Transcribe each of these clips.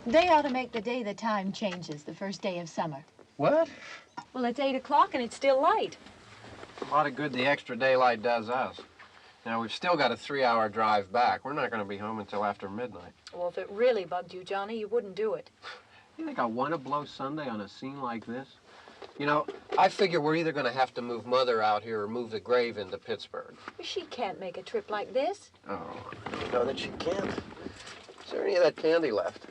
They ought to make the day the time changes, the first day of summer. What? Well, it's 8 o'clock and it's still light. A lot of good the extra daylight does us. Now, we've still got a 3-hour drive back. We're not going to be home until after midnight. Well, if it really bugged you, Johnny, you wouldn't do it. You think I want to blow Sunday on a scene like this? You know, I figure we're either going to have to move Mother out here or move the grave into Pittsburgh. She can't make a trip like this. Oh, I know that she can't. Is there any of that candy left?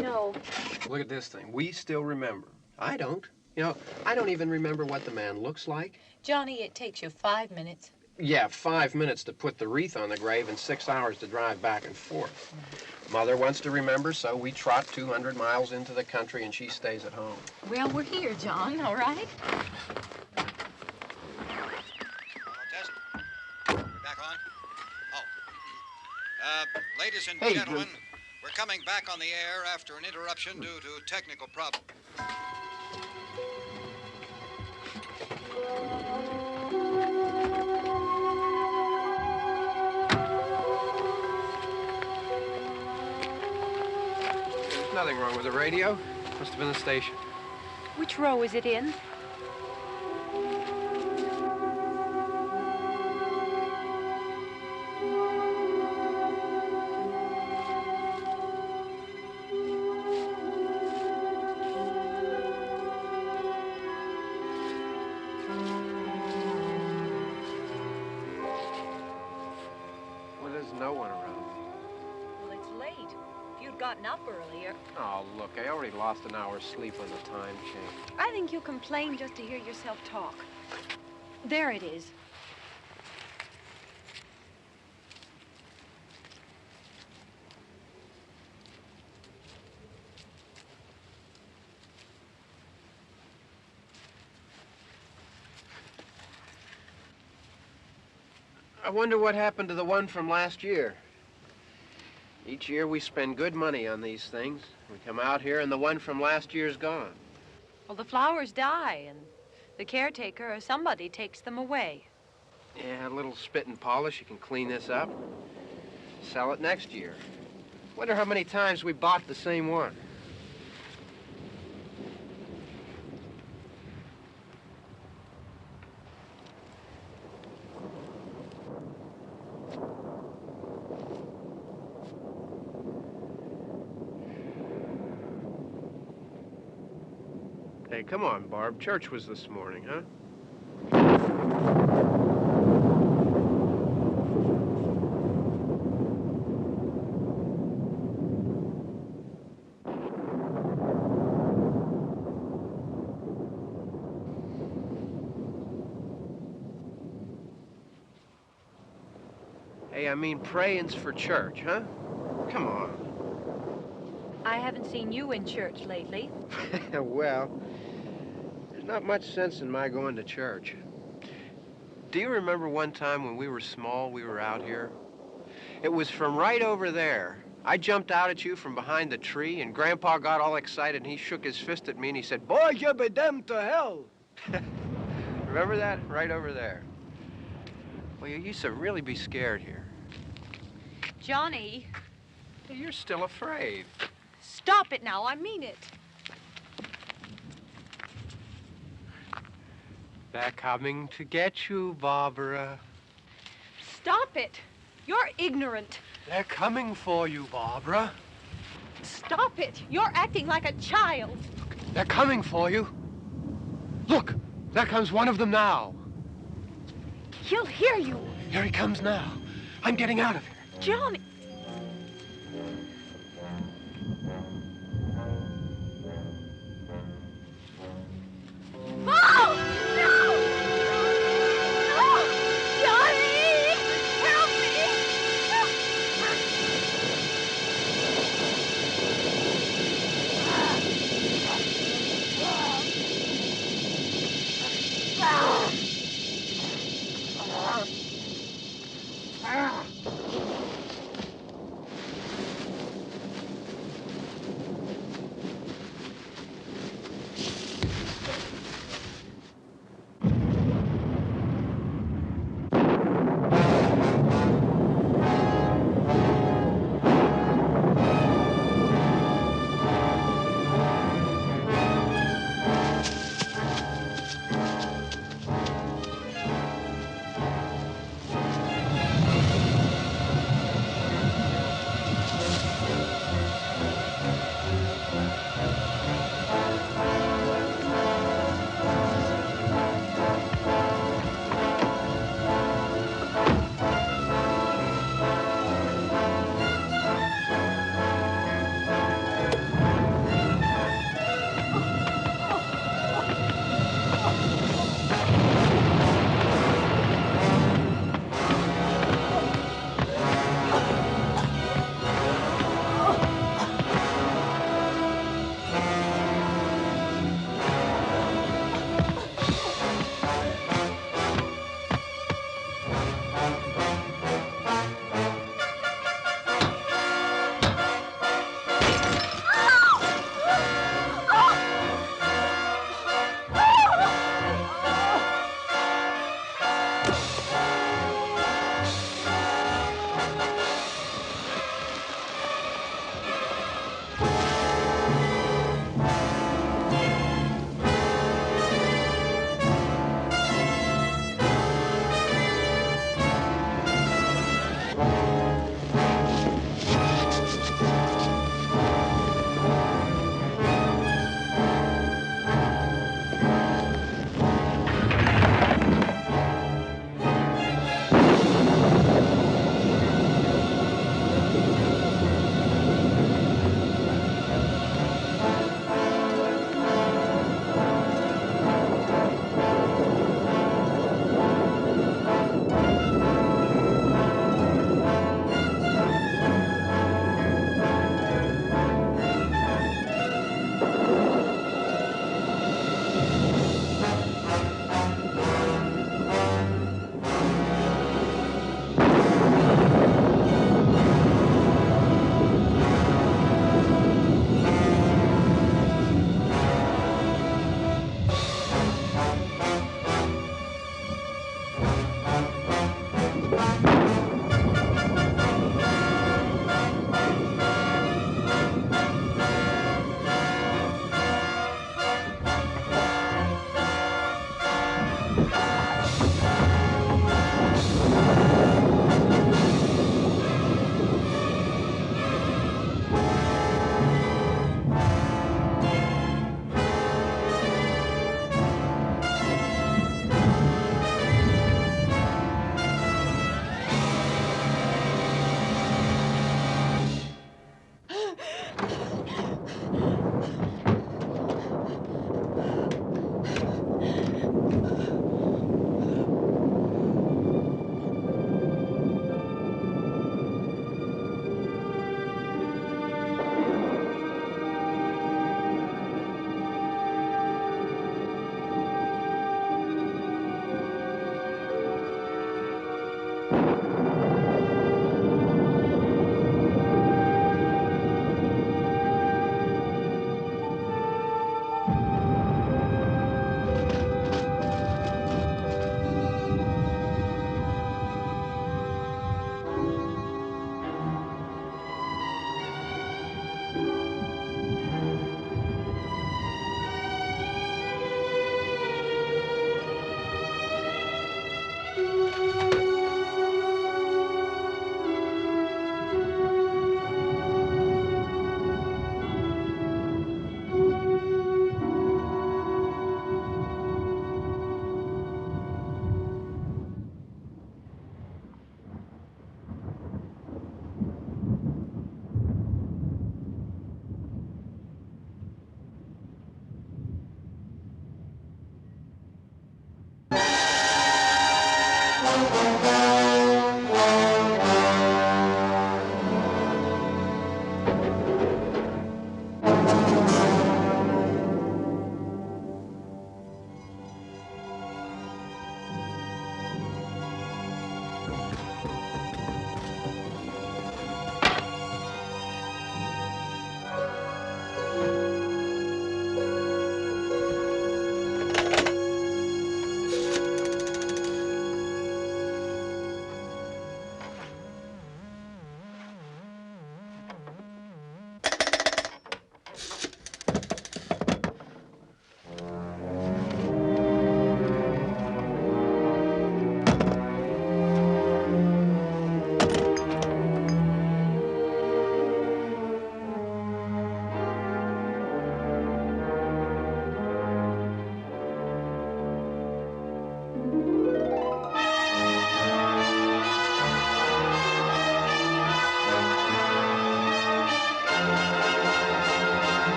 No. Look at this thing. We still remember. I don't. You know, I don't even remember what the man looks like. Johnny, it takes you 5 minutes. Yeah, 5 minutes to put the wreath on the grave and 6 hours to drive back and forth. Mother wants to remember, so we trot 200 miles into the country and she stays at home. Well, we're here, John, all right? Test. We're back on? Oh. Ladies and gentlemen, we're coming back on the air after an interruption due to technical problems. There's nothing wrong with the radio. Must have been the station. Which row is it in? No one around. Well, it's late. If you'd gotten up earlier. Oh, look, I already lost an hour's sleep on the time change. I think you complain just to hear yourself talk. There it is. I wonder what happened to the one from last year. Each year we spend good money on these things. We come out here and the one from last year's gone. Well, the flowers die and the caretaker or somebody takes them away. Yeah, a little spit and polish. You can clean this up. Sell it next year. Wonder how many times we bought the same one. Hey, come on, Barb. Church was this morning, huh? Hey, I mean praying's for church, huh? Come on. I haven't seen you in church lately. Well, there's not much sense in my going to church. Do you remember one time when we were small, we were out here? It was from right over there. I jumped out at you from behind the tree, and Grandpa got all excited, and he shook his fist at me, and he said, "Boy, you be damned to hell." Remember that? Right over there. Well, you used to really be scared here. Johnny, Hey, you're still afraid. stop it now. I mean it. They're coming to get you, Barbara. Stop it. You're ignorant. They're coming for you, Barbara. Stop it. You're acting like a child. They're coming for you. Look, there comes one of them now. He'll hear you. Here he comes now. I'm getting out of here. Johnny. Oh! No! No! Johnny! Help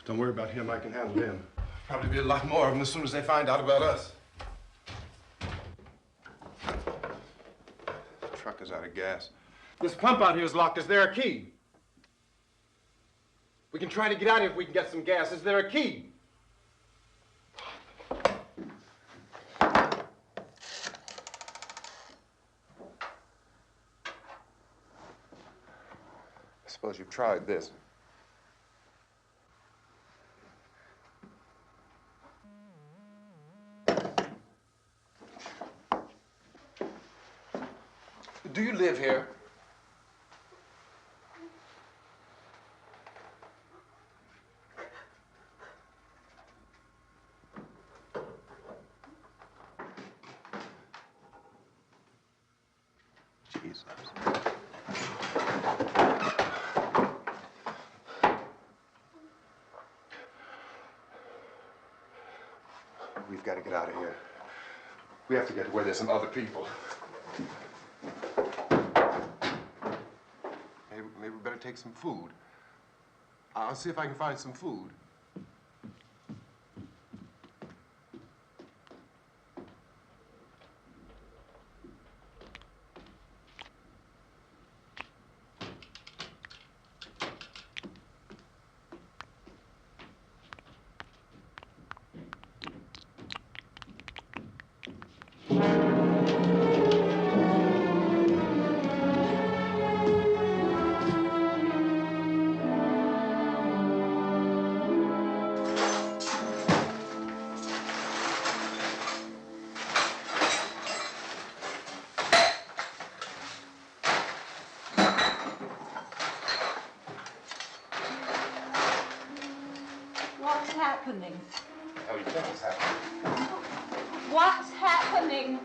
Don't worry about him. I can handle him. Probably be a lot more of them as soon as they find out about us. The truck is out of gas. This pump out here is locked. Is there a key? We can try to get out here if we can get some gas. Is there a key? I suppose you've tried this. Do you live here? Jesus. We've got to get out of here. We have to get to where there's some other people. Maybe we better take some food. I'll see if I can find some food. What's happening? What do you think is happening? What's happening?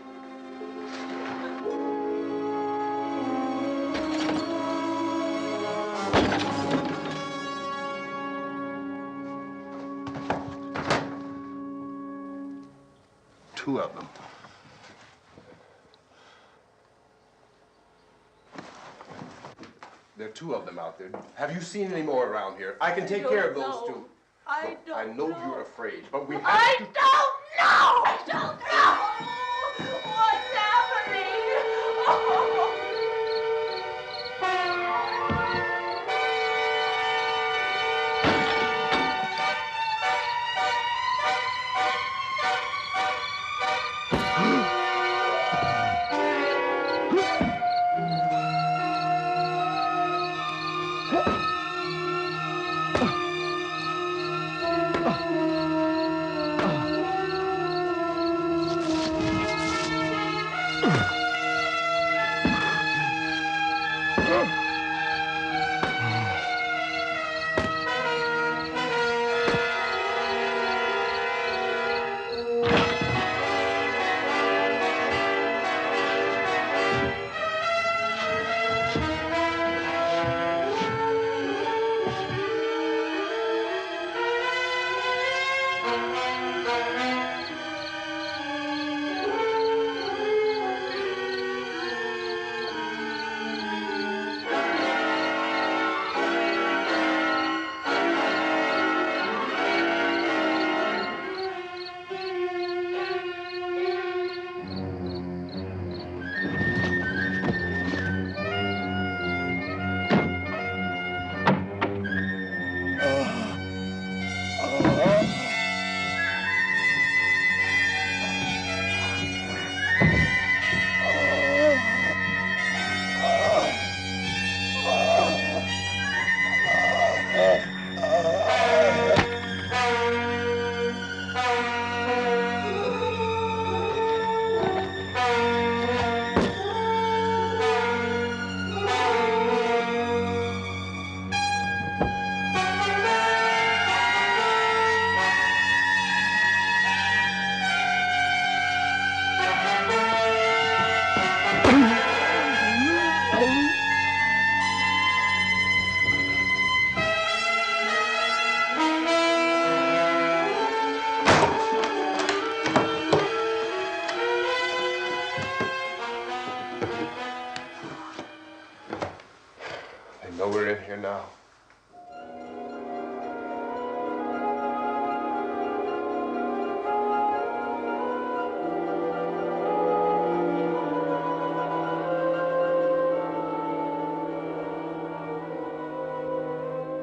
Two of them. There are two of them out there. Have you seen any more around here? I can take care of those two. I Look, I know you're afraid, but we have I to... don't know! I don't know! What's happening? Oh.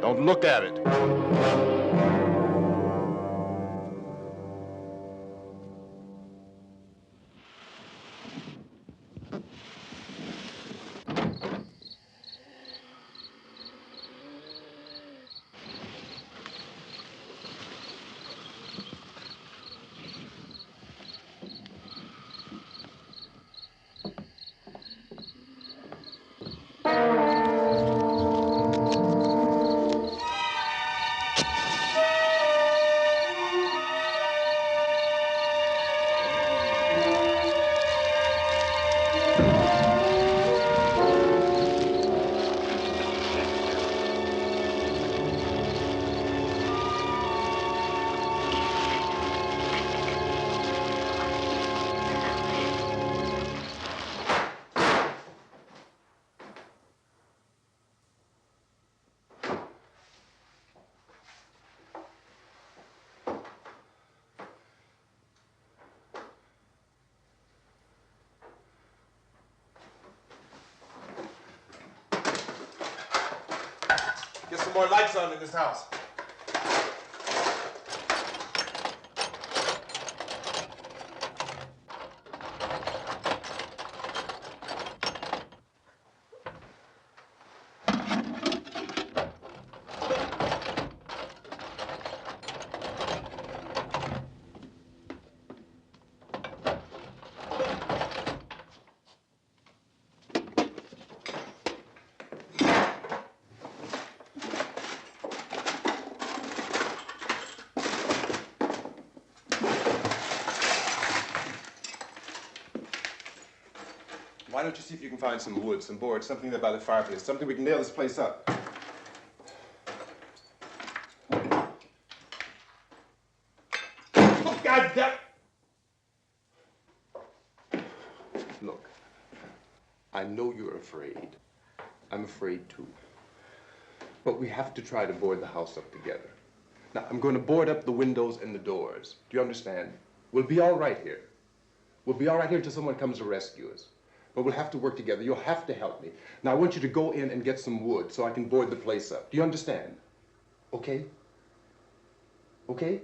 Don't look at it. Get some more lights on in this house. Why don't you see if you can find some wood, some boards, something there by the fireplace, something we can nail this place up. Oh, God damn! Look, I know you're afraid. I'm afraid too. But we have to try to board the house up together. Now, I'm going to board up the windows and the doors. Do you understand? We'll be all right here. We'll be all right here until someone comes to rescue us. But we'll have to work together. You'll have to help me. Now, I want you to go in and get some wood so I can board the place up. Do you understand? Okay? Okay?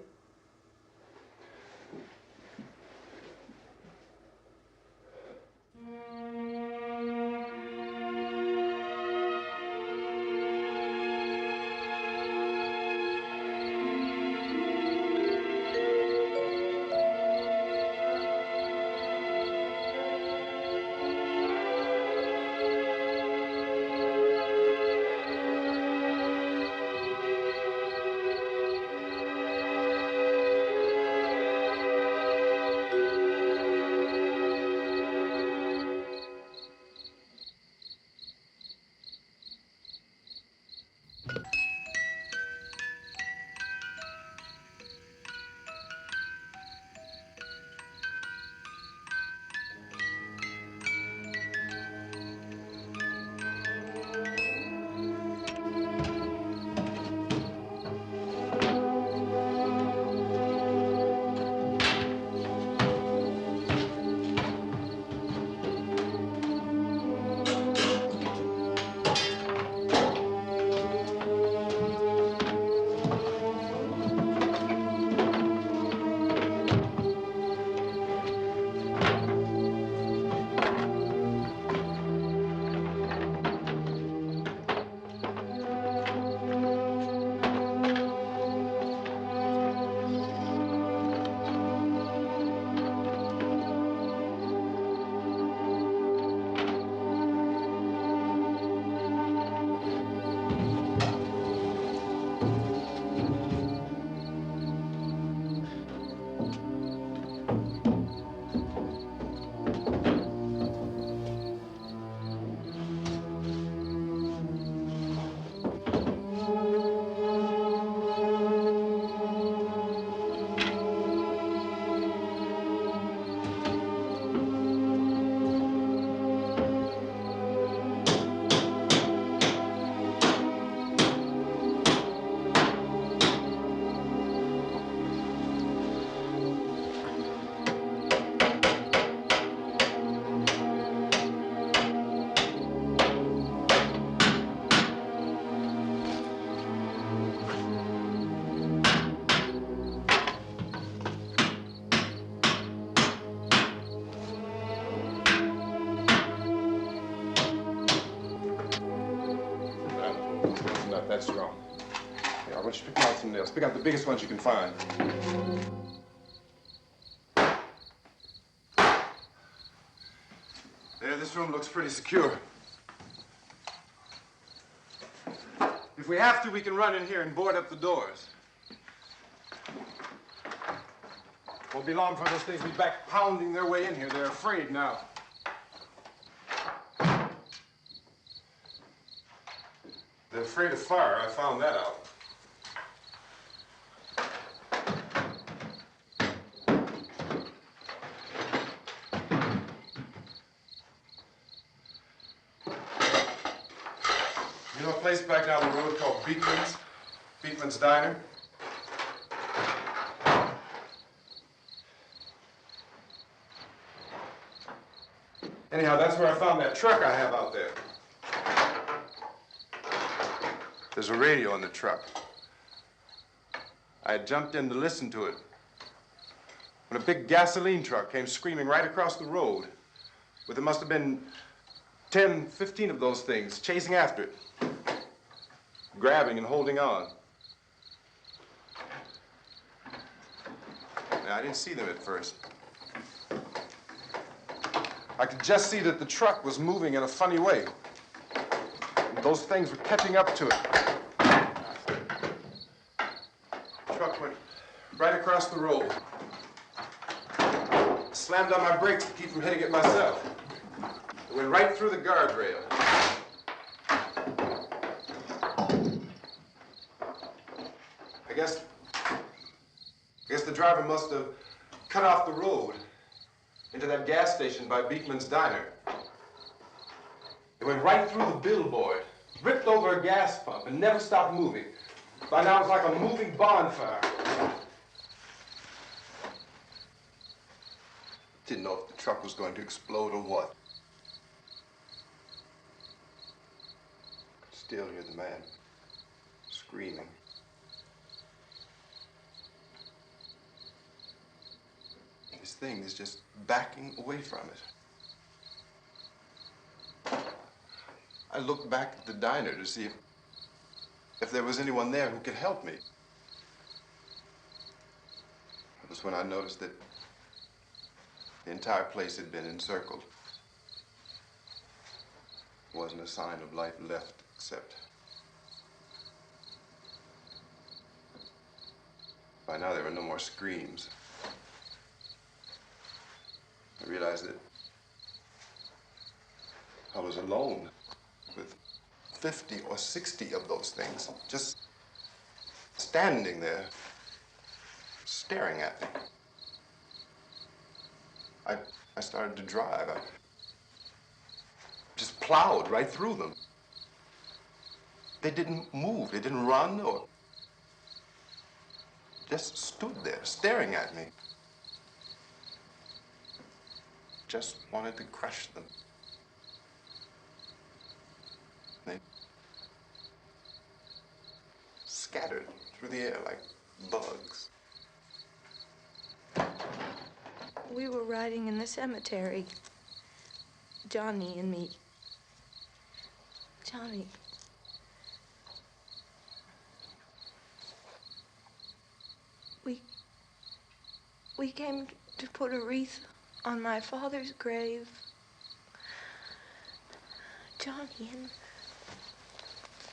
that's wrong. Here, I want you to pick out some nails. Pick out the biggest ones you can find. There, this room looks pretty secure. If we have to, we can run in here and board up the doors. Won't be long before those things will be back pounding their way in here. They're afraid now. They're afraid of fire. I found that out. You know a place back down the road called Beekman's Diner? Anyhow, that's where I found that truck I have out there. There's a radio in the truck. I had jumped in to listen to it when a big gasoline truck came screaming right across the road with there must have been 10, 15 of those things chasing after it, grabbing and holding on. Now, I didn't see them at first. I could just see that the truck was moving in a funny way. And those things were catching up to it. The truck went right across the road. Slammed on my brakes to keep from hitting it myself. It went right through the guardrail. I guess the driver must have cut off the road into that gas station by Beekman's Diner. It went right through the billboard, ripped over a gas pump, and never stopped moving. By now, it was like a moving bonfire. Didn't know if the truck was going to explode or what. Could still hear the man screaming. This thing is just backing away from it. I looked back at the diner to see if there was anyone there who could help me. That was when I noticed that the entire place had been encircled. There wasn't a sign of life left except by now there were no more screams. I realized that I was alone with 50 or 60 of those things, just standing there, staring at me. I started to drive. I just plowed right through them. They didn't move, they didn't run or just stood there staring at me. Just wanted to crush them. They scattered through the air like bugs. We were riding in the cemetery, Johnny and me. Johnny. We came to put a wreath on my father's grave. Johnny,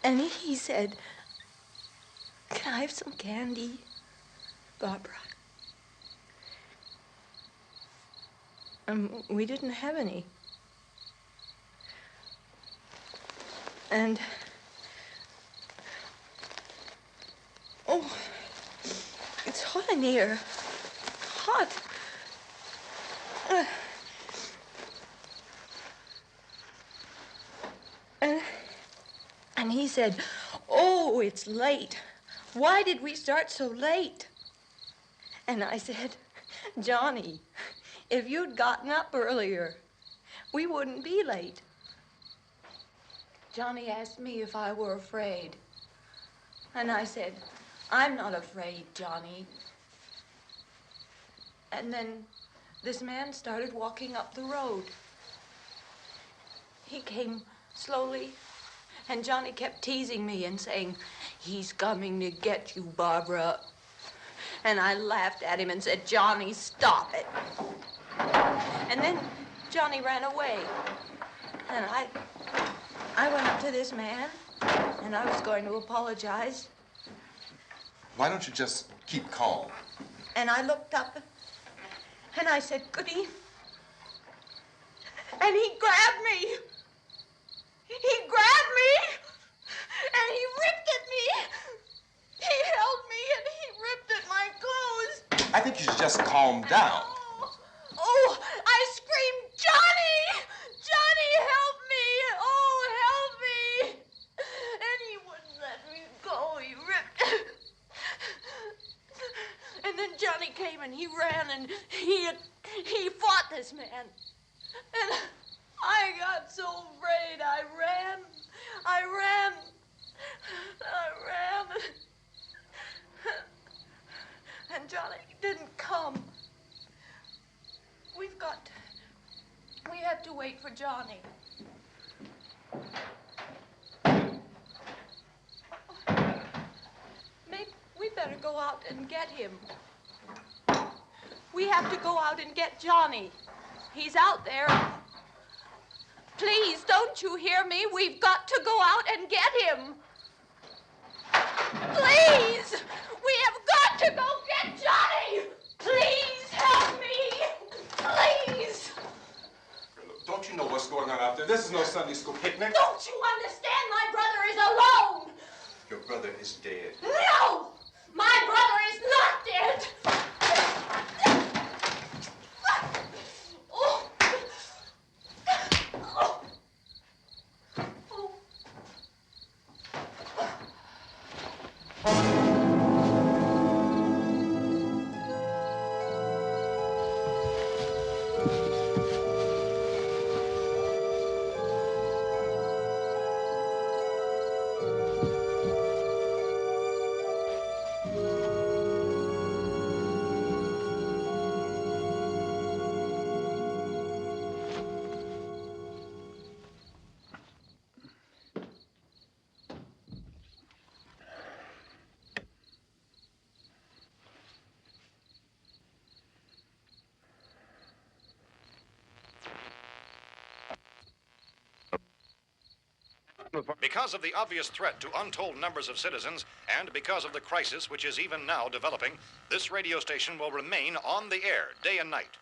and he said, "Can I have some candy, Barbara?" And we didn't have any. And, oh, it's hot in here. Hot. And he said, "Oh, it's late. Why did we start so late?" And I said, "Johnny, if you'd gotten up earlier, we wouldn't be late." Johnny asked me if I were afraid. And I said, "I'm not afraid, Johnny." And then this man started walking up the road. He came slowly And Johnny kept teasing me and saying, "He's coming to get you, Barbara." And I laughed at him and said, "Johnny, stop it." And then Johnny ran away. And I went up to this man, and I was going to apologize. Why don't you just keep calm? And I looked up, and I said, "Goody." And he grabbed me. He grabbed me, and he ripped at me. He held me, and he ripped at my clothes. I think you should just calm down. Oh, I screamed, "Johnny! Johnny, help me! Oh, help me!" And he wouldn't let me go. He ripped. And then Johnny came and he ran and he fought this man. And I got so afraid. I ran. And Johnny didn't come. We have to wait for Johnny. Maybe we better go out and get him. We have to go out and get Johnny. He's out there. Please, don't you hear me? We've got to go out and get him. Please! We have got to go get Johnny! Please help me! Please! Look, don't you know what's going on out there? This is no Sunday school picnic. Don't you understand? My brother is alone! Your brother is dead. No! My brother is not dead! Oh. Oh. Oh. Because of the obvious threat to untold numbers of citizens, and because of the crisis which is even now developing, this radio station will remain on the air day and night.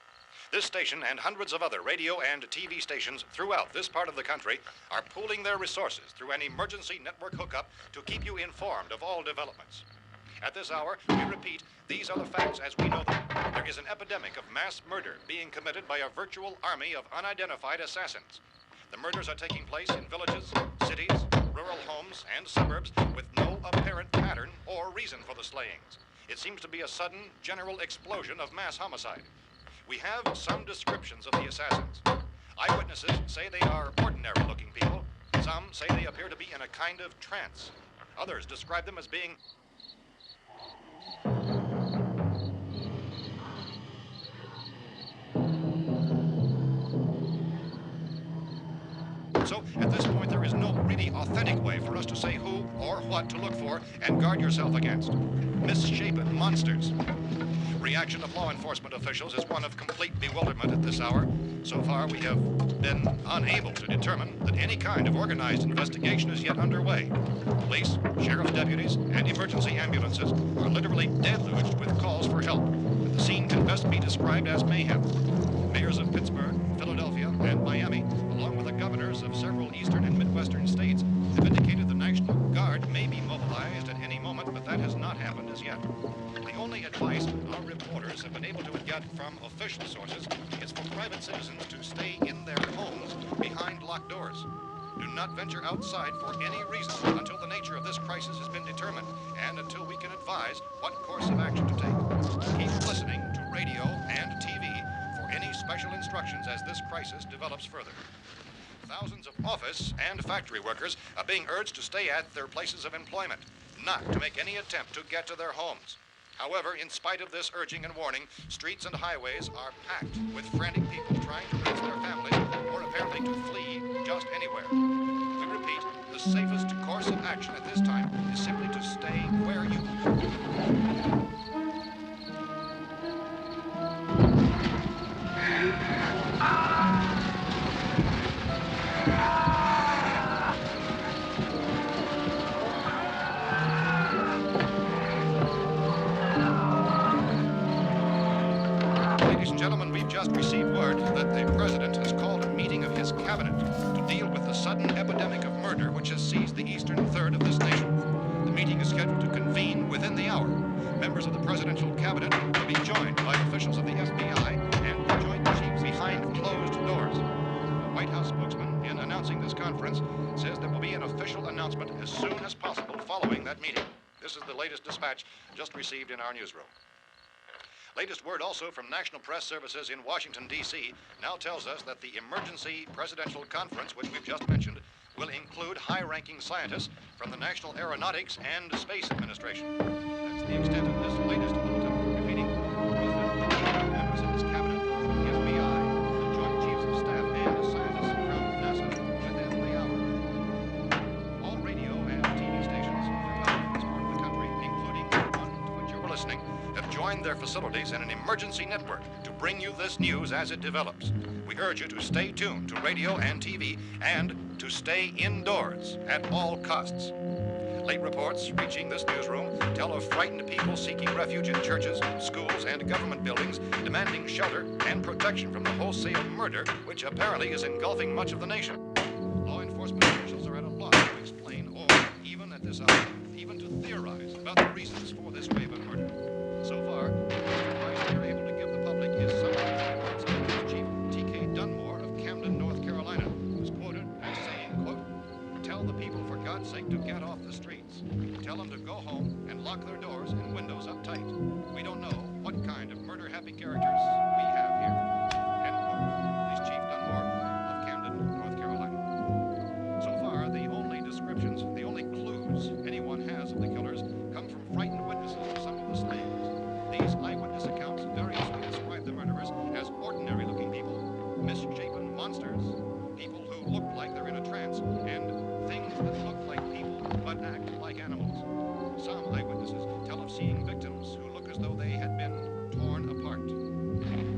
This station and hundreds of other radio and TV stations throughout this part of the country are pooling their resources through an emergency network hookup to keep you informed of all developments. At this hour, we repeat, these are the facts as we know them. There is an epidemic of mass murder being committed by a virtual army of unidentified assassins. The murders are taking place in villages, cities, rural homes, and suburbs with no apparent pattern or reason for the slayings. It seems to be a sudden, general explosion of mass homicide. We have some descriptions of the assassins. Eyewitnesses say they are ordinary-looking people. Some say they appear to be in a kind of trance. Others describe them as being So, at this point, there is no really authentic way for us to say who or what to look for and guard yourself against. Misshapen monsters. Reaction of law enforcement officials is one of complete bewilderment at this hour. So far, we have been unable to determine that any kind of organized investigation is yet underway. Police, sheriff's deputies, and emergency ambulances are literally deluged with calls for help. The scene can best be described as mayhem. Mayors of Pittsburgh, Philadelphia, and Miami, along with the governors of several eastern and midwestern states, have indicated the National Guard may be mobilized at any moment, but that has not happened as yet. The only advice our reporters have been able to get from official sources is for private citizens to stay in their homes behind locked doors. Do not venture outside for any reason until the nature of this crisis has been determined and until we can advise what course of action to take. Keep listening to radio and TV for any special instructions as this crisis develops further. Thousands of office and factory workers are being urged to stay at their places of employment, not to make any attempt to get to their homes. However, in spite of this urging and warning, streets and highways are packed with frantic people trying to raise their families or apparently to flee just anywhere. We repeat, the safest course of action at this time is simply to stay where you are. Ladies and gentlemen, we've just received word that the president has called a meeting of his cabinet to deal with the sudden epidemic of murder which has seized the eastern third of this nation. The meeting is scheduled to convene within the hour. Members of the presidential cabinet will be joined by officials of the FBI and the Joint Chiefs behind closed doors. The White House spokesman, in announcing this conference, says there will be an official announcement as soon as possible following that meeting. This is the latest dispatch just received in our newsroom. Latest word also from National Press Services in Washington, D.C. now tells us that the emergency presidential conference, which we've just mentioned, will include high-ranking scientists from the National Aeronautics and Space Administration. That's the extent of this latest bulletin. Repeating, the President, members of his cabinet, the FBI, the Joint Chiefs of Staff, and scientists from NASA within the hour. All radio and TV stations throughout this part of the country, including the one to which you're listening, have joined their facilities in an emergency network to bring you this news as it develops. We urge you to stay tuned to radio and TV and to stay indoors at all costs. Late reports reaching this newsroom tell of frightened people seeking refuge in churches, schools, and government buildings, demanding shelter and protection from the wholesale murder which apparently is engulfing much of the nation. Law enforcement officials are at a loss to explain or, even at this hour, even to theorize about the reasons for this wave of murder. So far, the advice we are able to give the public is summarized in the words of Police Chief T.K. Dunmore of Camden, North Carolina, who's quoted as saying, quote, "Tell the people for God's sake to get off the streets. Tell them to go home and lock their doors and windows up tight. We don't know what kind of murder-happy characters we have here." End quote. Police Chief Dunmore of Camden, North Carolina. So far, the only descriptions, the only clues anyone has of the killers come from frightened witnesses of some of the slayings. These eyewitness accounts variously describe the murderers as ordinary-looking people, misshapen monsters, people who look like they're in a trance, and things that look like people but act like animals. Some eyewitnesses tell of seeing victims who look as though they had been torn apart.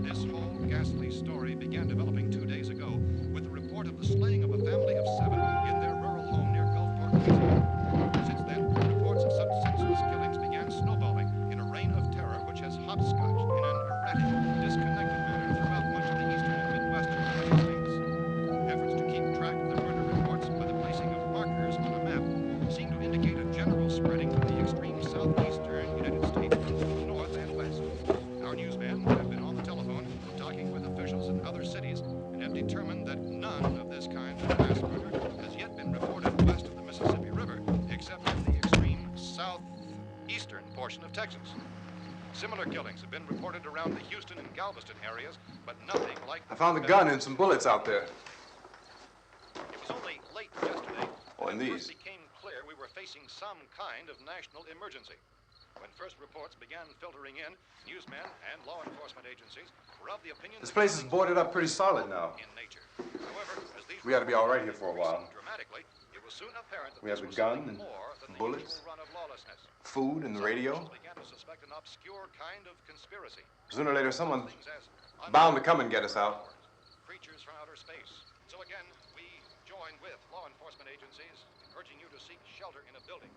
This whole ghastly story began developing 2 days ago with the report of the slaying of a family of 7 in their rural home near Gulfport, Louisiana. Since then, reports of such senseless killings began snowballing in a reign of terror which has hopscotched in an erratic, disconnected manner throughout much of the eastern and midwestern United States. Efforts to keep track of the murder reports by the placing of markers on a map seem to indicate a general spreading from the extreme southeastern United States to the north and west. Our newsmen have been on the telephone talking with officials in other cities and have determined that none of this kind of mass murder has yet been reported west of the Mississippi River, except in the extreme southeastern portion of Texas. Similar killings have been reported around the Houston and Galveston areas, but nothing like... I found a gun and some bullets out there. It was only late yesterday Oh, and when it these. first became clear we were facing some kind of national emergency. When first reports began filtering in, newsmen and law enforcement agencies were of the opinion This that place is killings boarded were up pretty solid now. in nature. However, as these We ought to be all right reports here for a increased while. dramatically, it was soon apparent that We have this the was gun something and more than the bullets, usual run of lawlessness. food and the Some radio. officials began to suspect an obscure kind of conspiracy. Sooner or later, someone's Things as bound to come and get us out. creatures from outer space. So again, we join with law enforcement agencies in urging you to seek shelter in a building.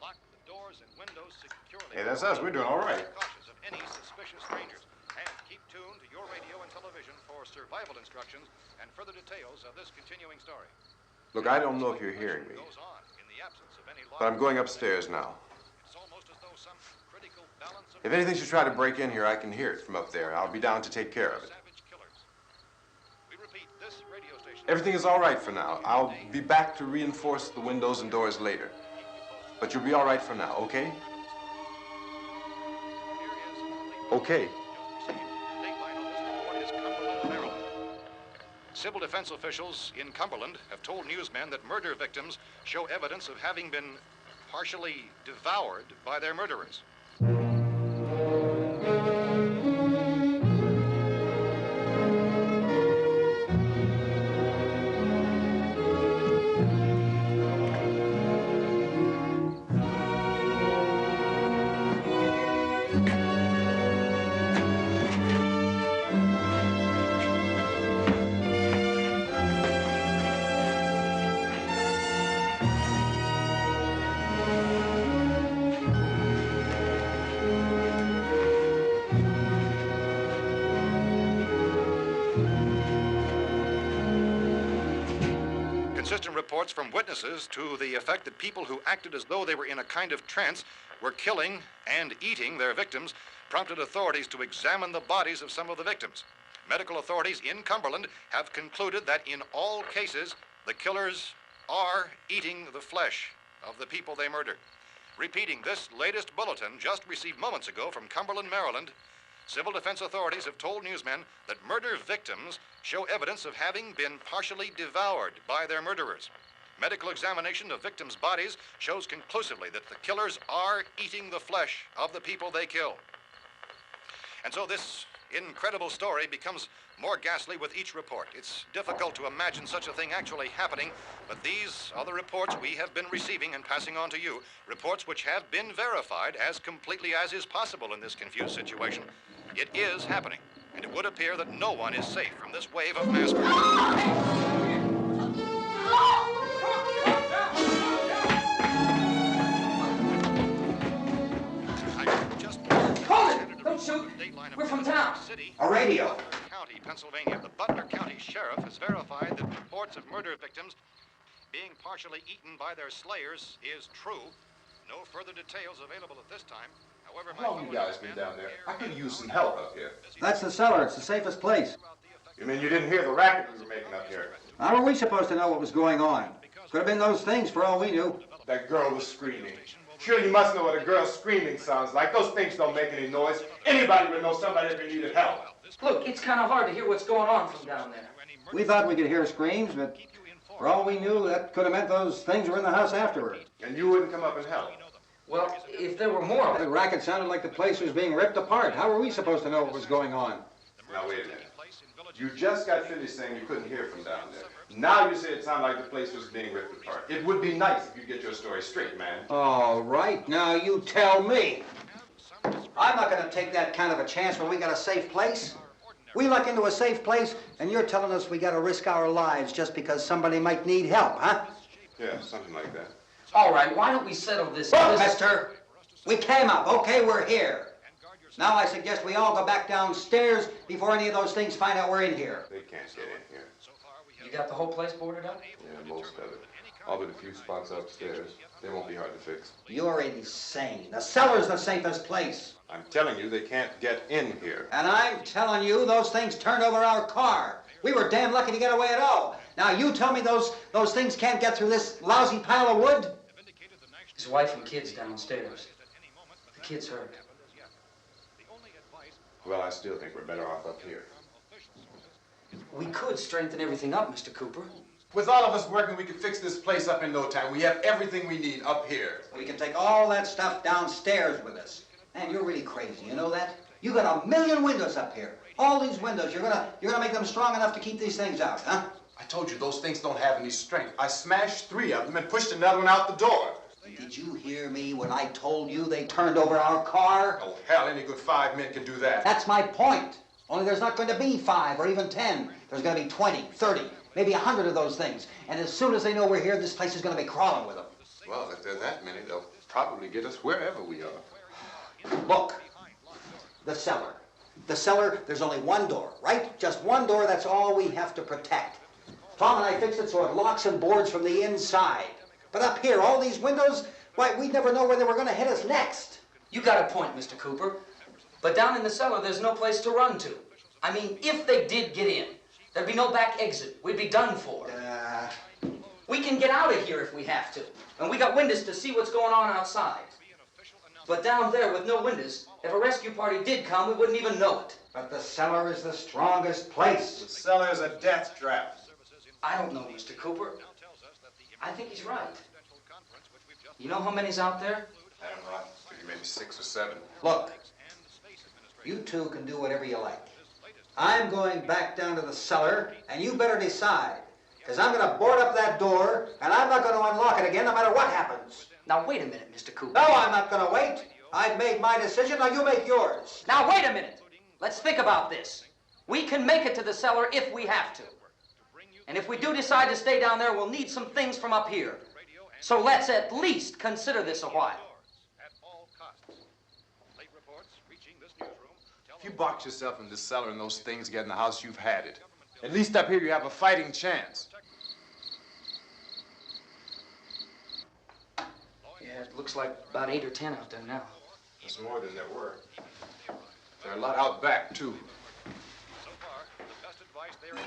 Lock the doors and windows securely. Hey, that's us. We're doing all right. Be cautious of any suspicious strangers. And keep tuned to your radio and television for survival instructions and further details of this continuing story. Look, I don't know if you're hearing me, Goes on in the absence of any law. but I'm going upstairs now. It's almost as though some critical balance of If anything should try to break in here, I can hear it from up there. I'll be down to take care of it. savage killers. We repeat, this radio station. Everything is all right for now. I'll be back to reinforce the windows and doors later. But you'll be all right for now, okay? Okay. Civil defense officials in Cumberland have told newsmen that murder victims show evidence of having been partially devoured by their murderers. consistent reports from witnesses to the effect that people who acted as though they were in a kind of trance were killing and eating their victims prompted authorities to examine the bodies of some of the victims. Medical authorities in Cumberland have concluded that in all cases, the killers are eating the flesh of the people they murdered. Repeating this latest bulletin just received moments ago from Cumberland, Maryland, civil defense authorities have told newsmen that murder victims show evidence of having been partially devoured by their murderers. Medical examination of victims' bodies shows conclusively that the killers are eating the flesh of the people they kill. And so this incredible story becomes more ghastly with each report. It's difficult to imagine such a thing actually happening, but these are the reports we have been receiving and passing on to you, reports which have been verified as completely as is possible in this confused situation. It is happening, and it would appear that no one is safe from this wave of mass murder. Don't shoot. We're from town. A radio. County, Pennsylvania. The Butler County Sheriff has verified that reports of murder victims being partially eaten by their slayers is true. No further details available at this time. However, How long you guys been down there? I could use some help up here. That's the cellar. It's the safest place. You mean you didn't hear the racket we were making up here? How were we supposed to know what was going on? Could have been those things for all we knew. That girl was screaming. Sure, you must know what a girl screaming sounds like. Those things don't make any noise. Anybody would know somebody ever needed help. Look, it's kind of hard to hear what's going on from down there. We thought we could hear screams, but for all we knew, that could have meant those things were in the house afterward. And you wouldn't come up and help. Well, if there were more of The it. racket sounded like the place was being ripped apart. How were we supposed to know what was going on? Now, wait a minute. You just got finished saying you couldn't hear from down there. Now you say it sounded like the place was being ripped apart. It would be nice if you get your story straight, man. All right, now you tell me. I'm not going to take that kind of a chance when we got a safe place. We luck into a safe place, and you're telling us we got to risk our lives just because somebody might need help, huh? Yeah, something like that. All right, why don't we settle this? Look, mister, we came up, okay, we're here. Now I suggest we all go back downstairs before any of those things find out we're in here. They can't get in here. You got the whole place boarded up? Yeah, most of it. All but a few spots upstairs. They won't be hard to fix. You're insane. The cellar's the safest place. I'm telling you, they can't get in here. And I'm telling you, those things turned over our car. We were damn lucky to get away at all. Now you tell me those things can't get through this lousy pile of wood? His wife and kids downstairs. The kid's hurt. Well, I still think we're better off up here. We could strengthen everything up, Mr. Cooper. With all of us working, we could fix this place up in no time. We have everything we need up here. We can take all that stuff downstairs with us. Man, you're really crazy, you know that? You got 1 million windows up here. All these windows, you're gonna make them strong enough to keep these things out, huh? I told you, those things don't have any strength. I smashed 3 of them and pushed another one out the door. Did you hear me when I told you they turned over our car? Oh, hell, any good 5 men can do that. That's my point. Only there's not going to be 5 or even 10. There's going to be 20, 30, maybe 100 of those things. And as soon as they know we're here, this place is going to be crawling with them. Well, if there are that many, they'll probably get us wherever we are. Look, the cellar. The cellar, there's only one door, right? Just one door, that's all we have to protect. Tom and I fixed it so it locks and boards from the inside. But up here, all these windows, why, we'd never know where they were going to hit us next. You got a point, Mr. Cooper. But down in the cellar, there's no place to run to. I mean, if they did get in, there'd be no back exit. We'd be done for. We can get out of here if we have to. And we got windows to see what's going on outside. But down there with no windows, if a rescue party did come, we wouldn't even know it. But the cellar is the strongest place. The cellar is a death trap. I don't know, Mr. Cooper. I think he's right. You know how many's out there? I don't know. Maybe 6 or 7. Look, you two can do whatever you like. I'm going back down to the cellar, and you better decide. Because I'm going to board up that door, and I'm not going to unlock it again no matter what happens. Now, wait a minute, Mr. Cooper. No, I'm not going to wait. I've made my decision, now you make yours. Now, wait a minute. Let's think about this. We can make it to the cellar if we have to. And if we do decide to stay down there, we'll need some things from up here. So let's at least consider this a while. If you box yourself in this cellar and those things get in the house, you've had it. At least up here you have a fighting chance. Yeah, it looks like about 8 or 10 out there now. There's more than there were. There are a lot out back, too. So far, the best advice there is.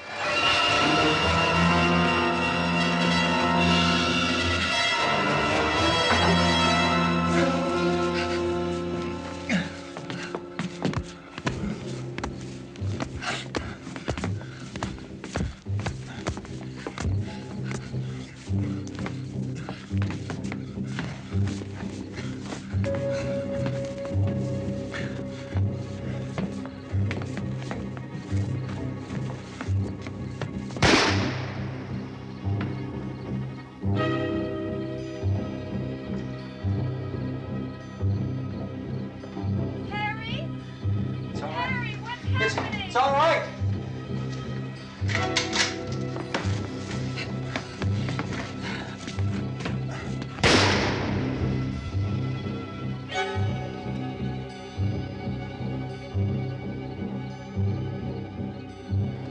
Harry? It's all right. Harry, what's happening? It's all right.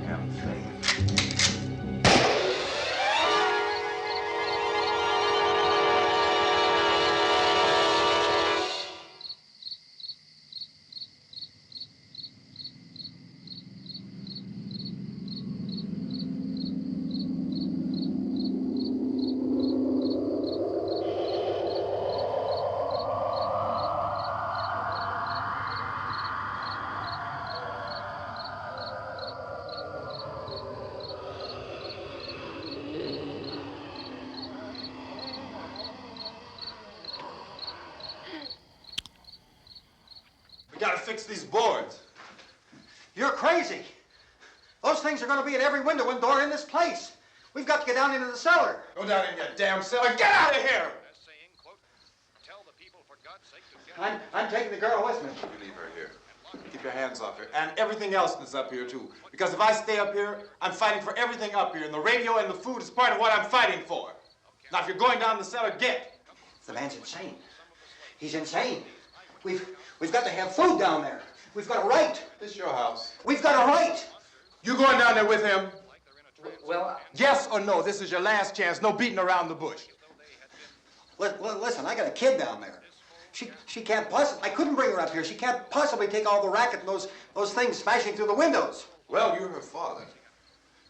Damn thing. We gotta fix these boards. You're crazy. Those things are going to be at every window and door in this place. We've got to get down into the cellar. Go down in your damn cellar. Get out of here! As saying, quote, tell the people for God's sake to get I'm taking the girl with me. You leave her here. Keep your hands off her. And everything else that's up here, too. Because if I stay up here, I'm fighting for everything up here. And the radio and the food is part of what I'm fighting for. Now, if you're going down the cellar, get. The man's insane. He's insane. We've got to have food down there. We've got a right. This is your house. We've got a right. You going down there with him? Well, Yes or no? This is your last chance. No beating around the bush. Listen, I got a kid down there. She can't possibly. I couldn't bring her up here. She can't possibly take all the racket and those things smashing through the windows. Well, you're her father.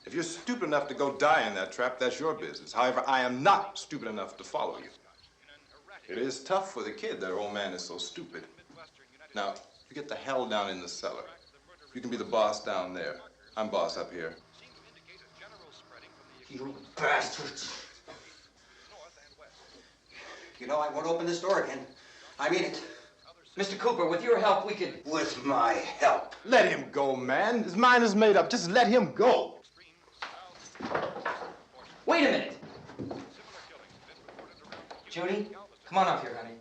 If you're stupid enough to go die in that trap, that's your business. However, I am not stupid enough to follow you. It is tough for the kid that her old man is so stupid. Now, you get the hell down in the cellar. You can be the boss down there. I'm boss up here. You bastards. You know, I won't open this door again. I mean it. Mr. Cooper, with your help, we could... With my help. Let him go, man. His mind is made up. Just let him go. Wait a minute. Judy, come on up here, honey.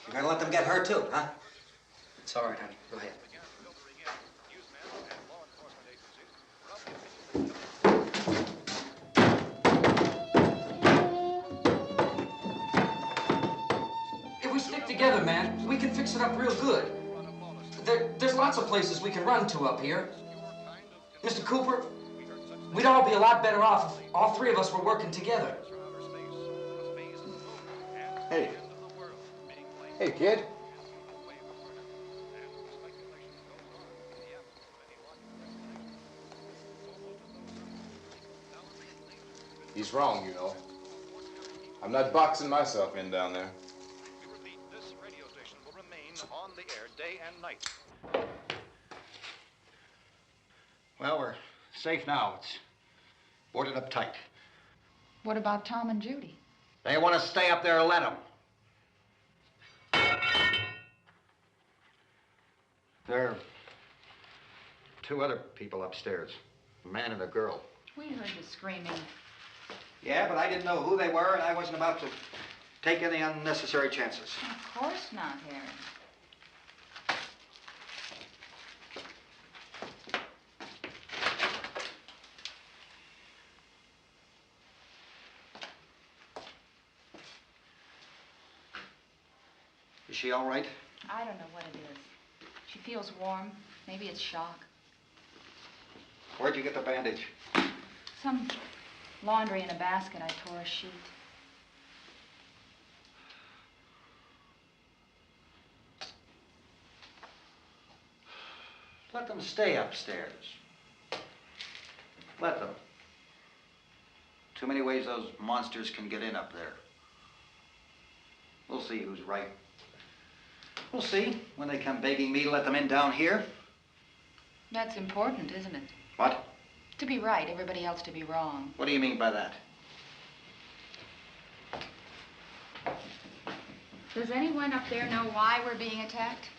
You're gonna let them get hurt too, huh? It's all right, honey. Go ahead. If we stick together, man, we can fix it up real good. There's lots of places we can run to up here. Mr. Cooper, we'd all be a lot better off if all three of us were working together. Hey. Hey, kid. He's wrong, you know. I'm not boxing myself in down there. We repeat, this radio station will remain on the air day and night. Well, we're safe now. It's boarded up tight. What about Tom and Judy? They want to stay up there, let them. There are two other people upstairs, a man and a girl. We heard the screaming. Yeah, but I didn't know who they were, and I wasn't about to take any unnecessary chances. Of course not, Harry. Is she all right? I don't know what it is. She feels warm. Maybe it's shock. Where'd you get the bandage? Some laundry in a basket. I tore a sheet. Let them stay upstairs. Let them. Too many ways those monsters can get in up there. We'll see who's right. We'll see when they come begging me to let them in down here. That's important, isn't it? What? To be right, everybody else to be wrong. What do you mean by that? Does anyone up there know why we're being attacked?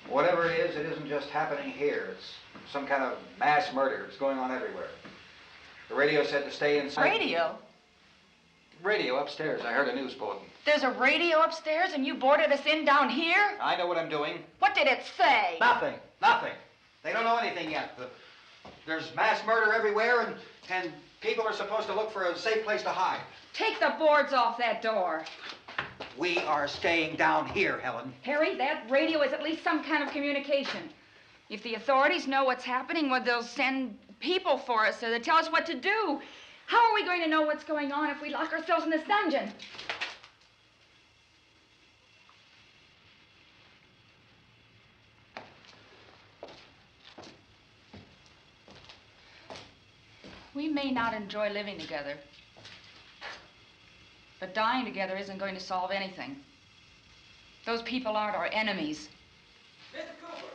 Whatever it isn't just happening here. It's some kind of mass murder. It's going on everywhere. The radio said to stay inside. Radio? Radio upstairs. I heard a news bulletin. There's a radio upstairs and you boarded us in down here? I know what I'm doing. What did it say? Nothing. Nothing. They don't know anything yet. There's mass murder everywhere, and people are supposed to look for a safe place to hide. Take the boards off that door. We are staying down here, Helen. Harry, that radio is at least some kind of communication. If the authorities know what's happening, well, they'll send people for us so they tell us what to do. How are we going to know what's going on if we lock ourselves in this dungeon? We may not enjoy living together, but dying together isn't going to solve anything. Those people aren't our enemies. Mr. Cooper!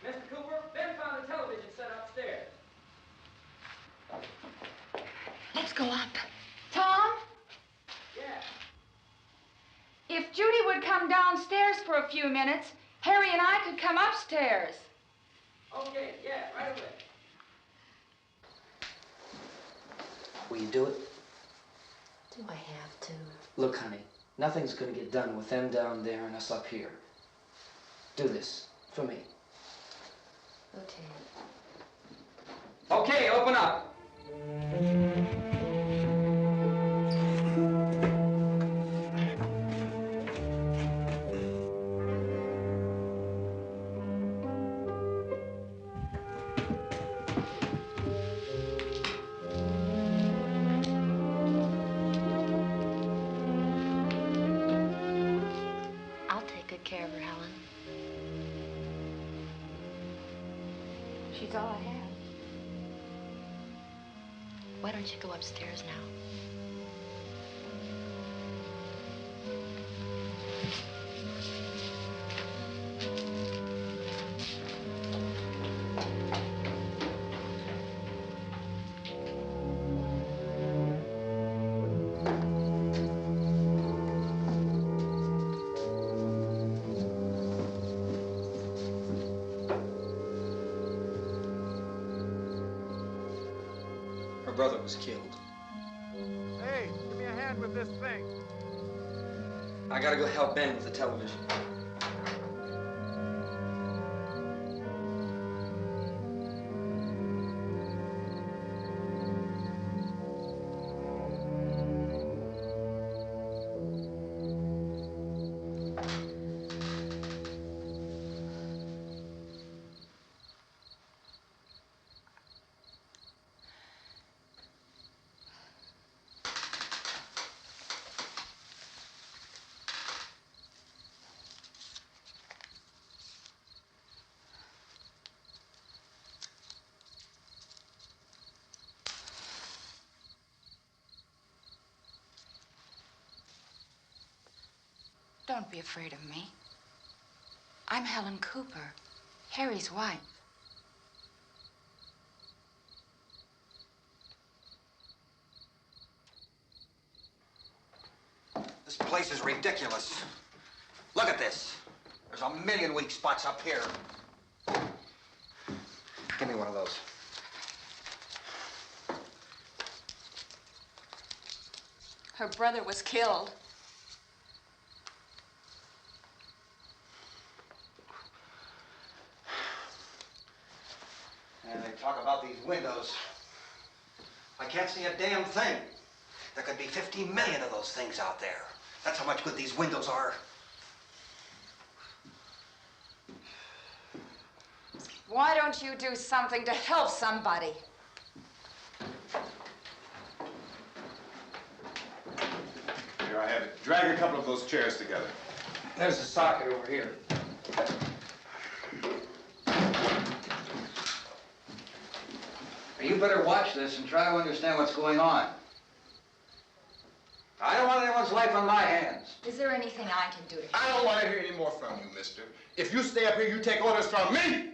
Mr. Cooper, Ben found a television set upstairs. Let's go up. Tom? Yeah. If Judy would come downstairs for a few minutes, Harry and I could come upstairs. Okay, yeah, right away. Will you do it? Do I have to? Look, honey, nothing's gonna get done with them down there and us up here. Do this for me. Okay. Okay, open up. I'll take good care of her, Helen. She's all I have. Why don't you go upstairs now? Her brother was killed. Hey, give me a hand with this thing. I gotta go help Ben with the television. Don't be afraid of me. I'm Helen Cooper, Harry's wife. This place is ridiculous. Look at this. There's a million weak spots up here. Give me one of those. Her brother was killed. And they talk about these windows. I can't see a damn thing. There could be 50 million of those things out there. That's how much good these windows are. Why don't you do something to help somebody? Here I have it. Drag a couple of those chairs together. There's the socket over here. You better watch this and try to understand what's going on. I don't want anyone's life on my hands. Is there anything I can do to help? I don't want to hear any more from you, mister. If you stay up here, you take orders from me.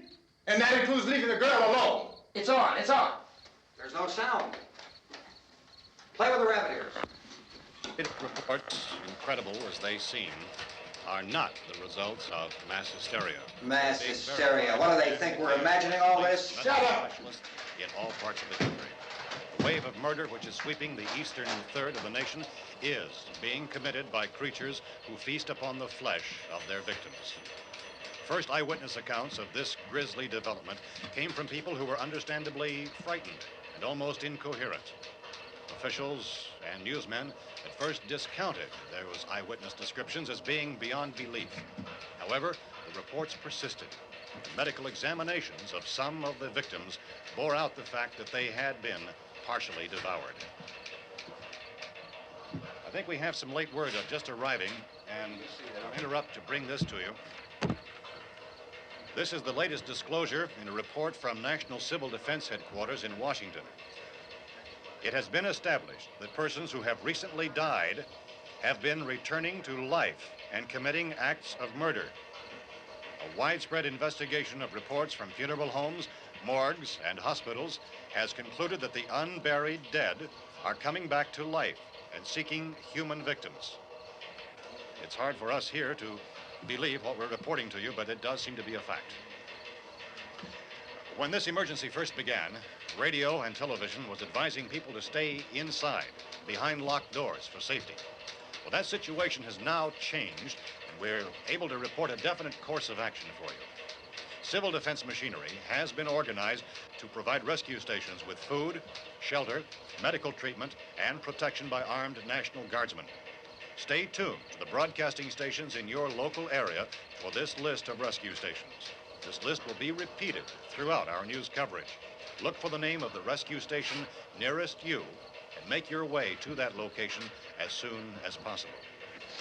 And that includes leaving the girl alone. It's on, it's on. There's no sound. Play with the rabbit ears. Reports, incredible as they seem, are not the results of mass hysteria. Mass hysteria. What do they think? We're imagining all this? Shut up! In all parts of the country. The wave of murder which is sweeping the eastern third of the nation is being committed by creatures who feast upon the flesh of their victims. First eyewitness accounts of this grisly development came from people who were understandably frightened and almost incoherent. Officials and newsmen at first discounted those eyewitness descriptions as being beyond belief. However, the reports persisted. Medical examinations of some of the victims bore out the fact that they had been partially devoured. I think we have some late word just arriving, and I'll interrupt to bring this to you. This is the latest disclosure in a report from National Civil Defense Headquarters in Washington. It has been established that persons who have recently died have been returning to life and committing acts of murder. A widespread investigation of reports from funeral homes, morgues, and hospitals has concluded that the unburied dead are coming back to life and seeking human victims. It's hard for us here to believe what we're reporting to you, but it does seem to be a fact. When this emergency first began, radio and television was advising people to stay inside, behind locked doors for safety. Well, that situation has now changed, and we're able to report a definite course of action for you. Civil defense machinery has been organized to provide rescue stations with food, shelter, medical treatment, and protection by armed National Guardsmen. Stay tuned to the broadcasting stations in your local area for this list of rescue stations. This list will be repeated throughout our news coverage. Look for the name of the rescue station nearest you and make your way to that location as soon as possible.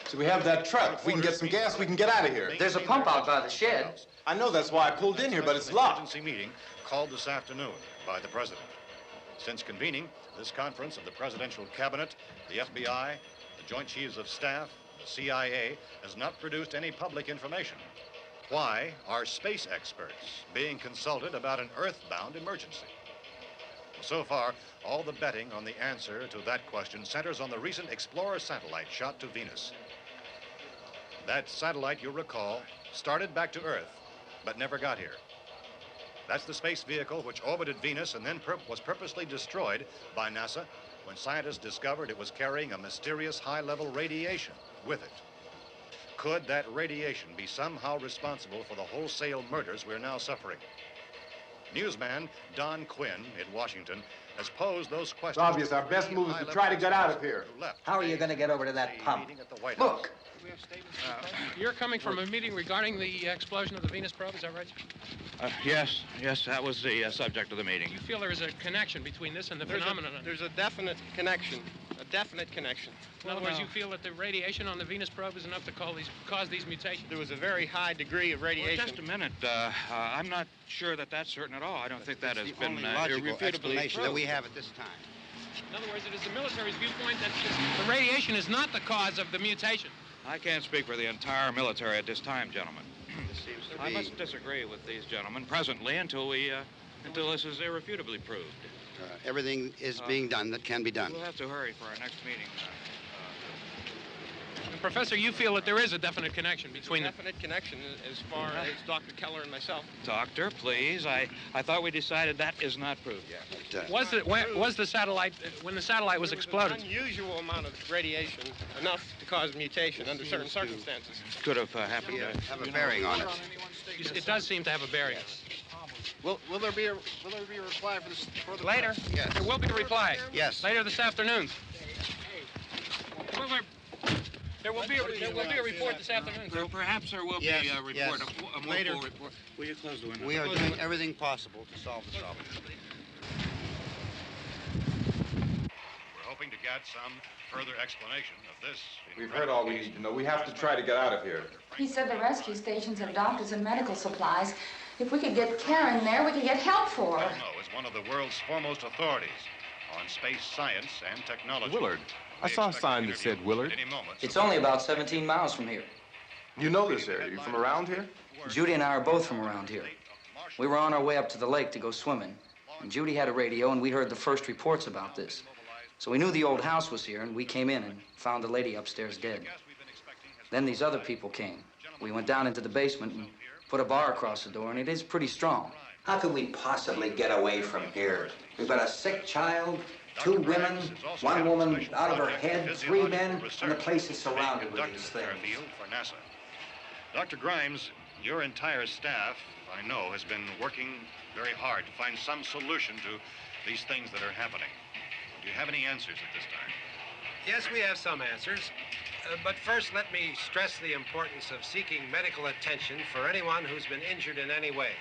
So we have that truck. We can get some gas, we can get out of here. There's a pump out by the shed. I know, that's why I pulled in here, but it's locked. Emergency meeting called this afternoon by the president. Since convening this conference of the presidential cabinet, the FBI, the Joint Chiefs of Staff, the CIA has not produced any public information. Why are space experts being consulted about an earthbound emergency? So far, all the betting on the answer to that question centers on the recent Explorer satellite shot to Venus. That satellite, you'll recall, started back to Earth, but never got here. That's the space vehicle which orbited Venus and then was purposely destroyed by NASA when scientists discovered it was carrying a mysterious high-level radiation with it. Could that radiation be somehow responsible for the wholesale murders we're now suffering? Newsman Don Quinn in Washington has posed those questions. It's obvious our best move is to try to get out of here. How are you going to get over to that pump? Look! You're coming from a meeting regarding the explosion of the Venus probe, is that right? Yes, that was the subject of the meeting. You feel there is a connection between this and the phenomenon? There's a definite connection. In other words, you feel that the radiation on the Venus probe is enough to cause these mutations? There was a very high degree of radiation. Well, just a minute. I'm not sure that that's certain at all. I don't think that has been logical explanation that we proved. have at this time. In other words, it is the military's viewpoint that the radiation is not the cause of the mutation. I can't speak for the entire military at this time, gentlemen. This seems to I be... must disagree with these gentlemen presently until this is irrefutably proved. everything is being done that can be done. We'll have to hurry for our next meeting. Professor, you feel that there is a definite connection between them? Definite connection as far as Dr. Keller and myself. Doctor, please. I thought we decided that is not proved yet. But, was the satellite, when the satellite was exploded? An unusual amount of radiation, enough to cause mutation under certain circumstances. Could have happened. Have a bearing on it. It does seem to have a bearing. Will there be a reply for this? Later? Yes. There will be a reply. Yes. Later this afternoon. There will be a report this afternoon, sir. Well, perhaps there will be a report, yes. a more Later. full report. Will you close the window? We are doing everything possible to solve the problem. We're hoping to get some further explanation of this. We've heard all we need to know. We have to try to get out of here. He said the rescue stations have doctors and medical supplies. If we could get care in there, we could get help for her. Romero is one of the world's foremost authorities on space science and technology. Willard. I saw a sign that said Willard. It's only about 17 miles from here. You know this area. You from around here? Judy and I are both from around here. We were on our way up to the lake to go swimming, and Judy had a radio, and we heard the first reports about this. So we knew the old house was here, and we came in and found the lady upstairs dead. Then these other people came. We went down into the basement and put a bar across the door, and it is pretty strong. How could we possibly get away from here? We've got a sick child, 2 women, 1 woman out of her head, 3 men, and the place is surrounded with these things. For NASA. Dr. Grimes, your entire staff, I know, has been working very hard to find some solution to these things that are happening. Do you have any answers at this time? Yes, we have some answers. But first, let me stress the importance of seeking medical attention for anyone who's been injured in any way.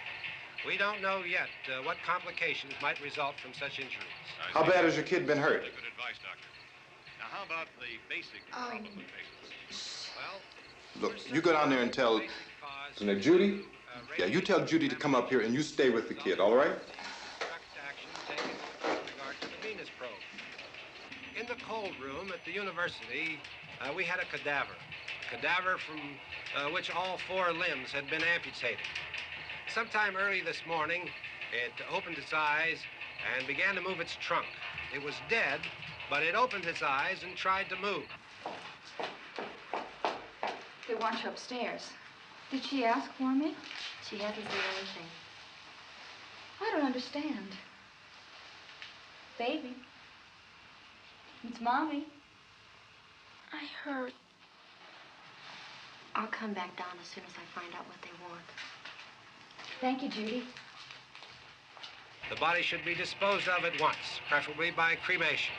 We don't know yet what complications might result from such injuries. How bad has your kid been hurt? Good advice, Doctor. Now, how about the basic problem of patients? Well, Look, you go down there and tell... So now, Judy? Yeah, you tell Judy to come up here and you stay with the kid, all right? action taken with regard to the Venus probe. In the cold room at the university, we had a cadaver from which all 4 limbs had been amputated. Sometime early this morning, it opened its eyes and began to move its trunk. It was dead, but it opened its eyes and tried to move. They want you upstairs. Did she ask for me? She hasn't said anything. I don't understand. Baby. It's Mommy. I heard. I'll come back down as soon as I find out what they want. Thank you, Judy. The body should be disposed of at once, preferably by cremation.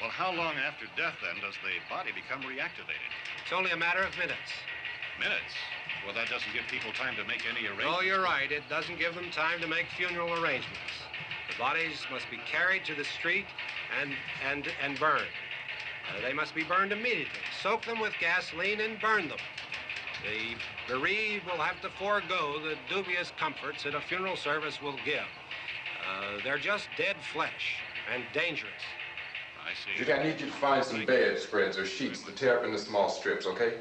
Well, how long after death, then, does the body become reactivated? It's only a matter of minutes. Minutes? Well, that doesn't give people time to make any arrangements. Oh, you're right. It doesn't give them time to make funeral arrangements. The bodies must be carried to the street and burned. They must be burned immediately. Soak them with gasoline and burn them. The bereaved will have to forego the dubious comforts that a funeral service will give. They're just dead flesh and dangerous. I see. Judy, I need you to find some bedspreads or sheets to tear up into small strips, okay?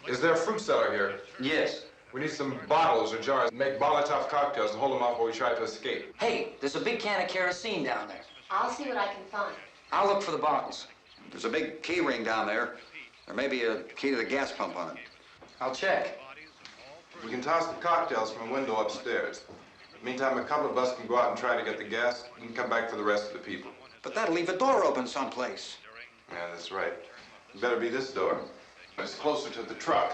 Is there a fruit cellar here? Yes. We need some bottles or jars. Make Molotov cocktails and hold them off while we try to escape. Hey, there's a big can of kerosene down there. I'll see what I can find. I'll look for the bottles. There's a big key ring down there. There may be a key to the gas pump on it. I'll check. We can toss the cocktails from a window upstairs. Meantime, a couple of us can go out and try to get the gas and come back for the rest of the people. But that'll leave a door open someplace. Yeah, that's right. It better be this door. It's closer to the truck.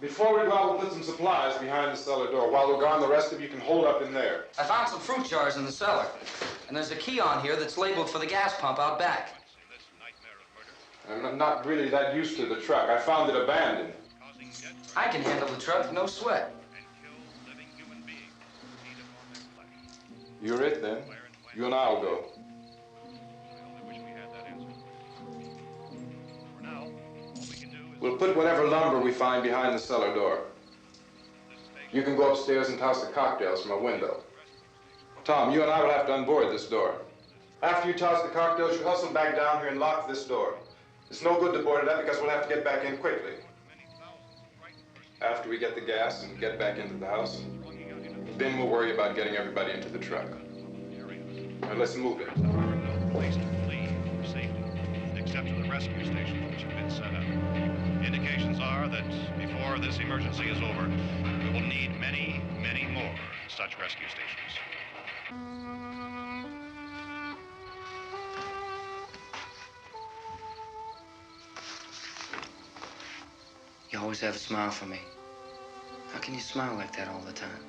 Before we go out, we'll put some supplies behind the cellar door. While we're gone, the rest of you can hold up in there. I found some fruit jars in the cellar. And there's a key on here that's labeled for the gas pump out back. I'm not really that used to the truck. I found it abandoned. I can handle the truck, no sweat. You're it, then. You and I'll go. We'll put whatever lumber we find behind the cellar door. You can go upstairs and toss the cocktails from a window. Tom, you and I will have to unboard this door. After you toss the cocktails, you hustle back down here and lock this door. It's no good to board it up because we'll have to get back in quickly. After we get the gas and get back into the house, then we'll worry about getting everybody into the truck. Now let's move it. No place to flee for safety, except to the rescue stations which have been set up. Indications are that before this emergency is over, we will need many, many more such rescue stations. You always have a smile for me. How can you smile like that all the time?